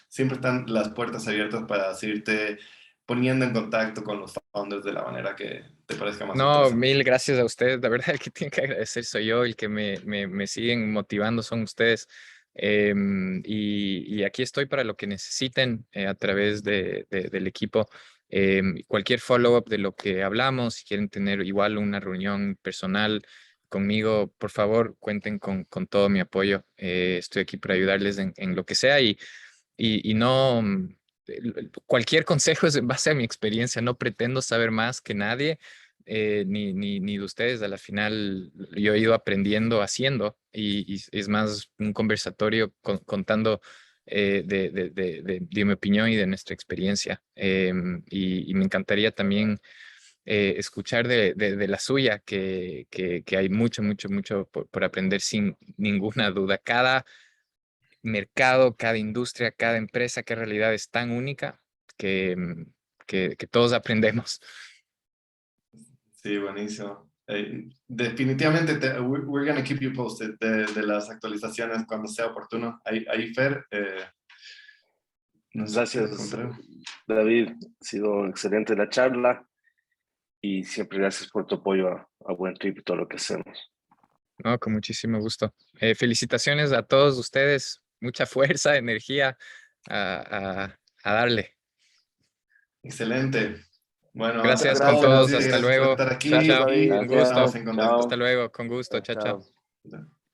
siempre están las puertas abiertas para seguirte poniendo en contacto con los founders de la manera que te parezca más No, interesante. mil gracias a ustedes. La verdad, el que tiene que agradecer soy yo, el que me siguen motivando son ustedes. Y aquí estoy para lo que necesiten a través del equipo. Cualquier follow-up de lo que hablamos, si quieren tener igual una reunión personal conmigo, por favor, cuenten con todo mi apoyo. Estoy aquí para ayudarles en lo que sea y no, cualquier consejo es en base a mi experiencia. No pretendo saber más que nadie ni de ustedes. A la final yo he ido aprendiendo haciendo y es más un conversatorio contando de mi opinión y de nuestra experiencia. Y me encantaría también escuchar de la suya, que hay mucho, mucho, mucho por aprender sin ninguna duda. Cada mercado, cada industria, cada empresa, cada realidad es tan única que, que todos aprendemos. Sí, buenísimo. Definitivamente, we're going to keep you posted de las actualizaciones cuando sea oportuno. Ahí Fer, no sé si Gracias, quieres contar algo. David. Ha sido excelente la charla y siempre gracias por tu apoyo a Buen Trip y todo lo que hacemos. No, con muchísimo gusto. Felicitaciones a todos ustedes. Mucha fuerza, energía a darle. Excelente. Bueno, a Gracias con Gracias. todos, todos. Hasta gracias por luego. estar aquí Gracias, Chao. David. y Un Chao, gusto. estamos chao. en Chao. contacto. Hasta luego. Con gusto. Chao, Chao, chao. chao.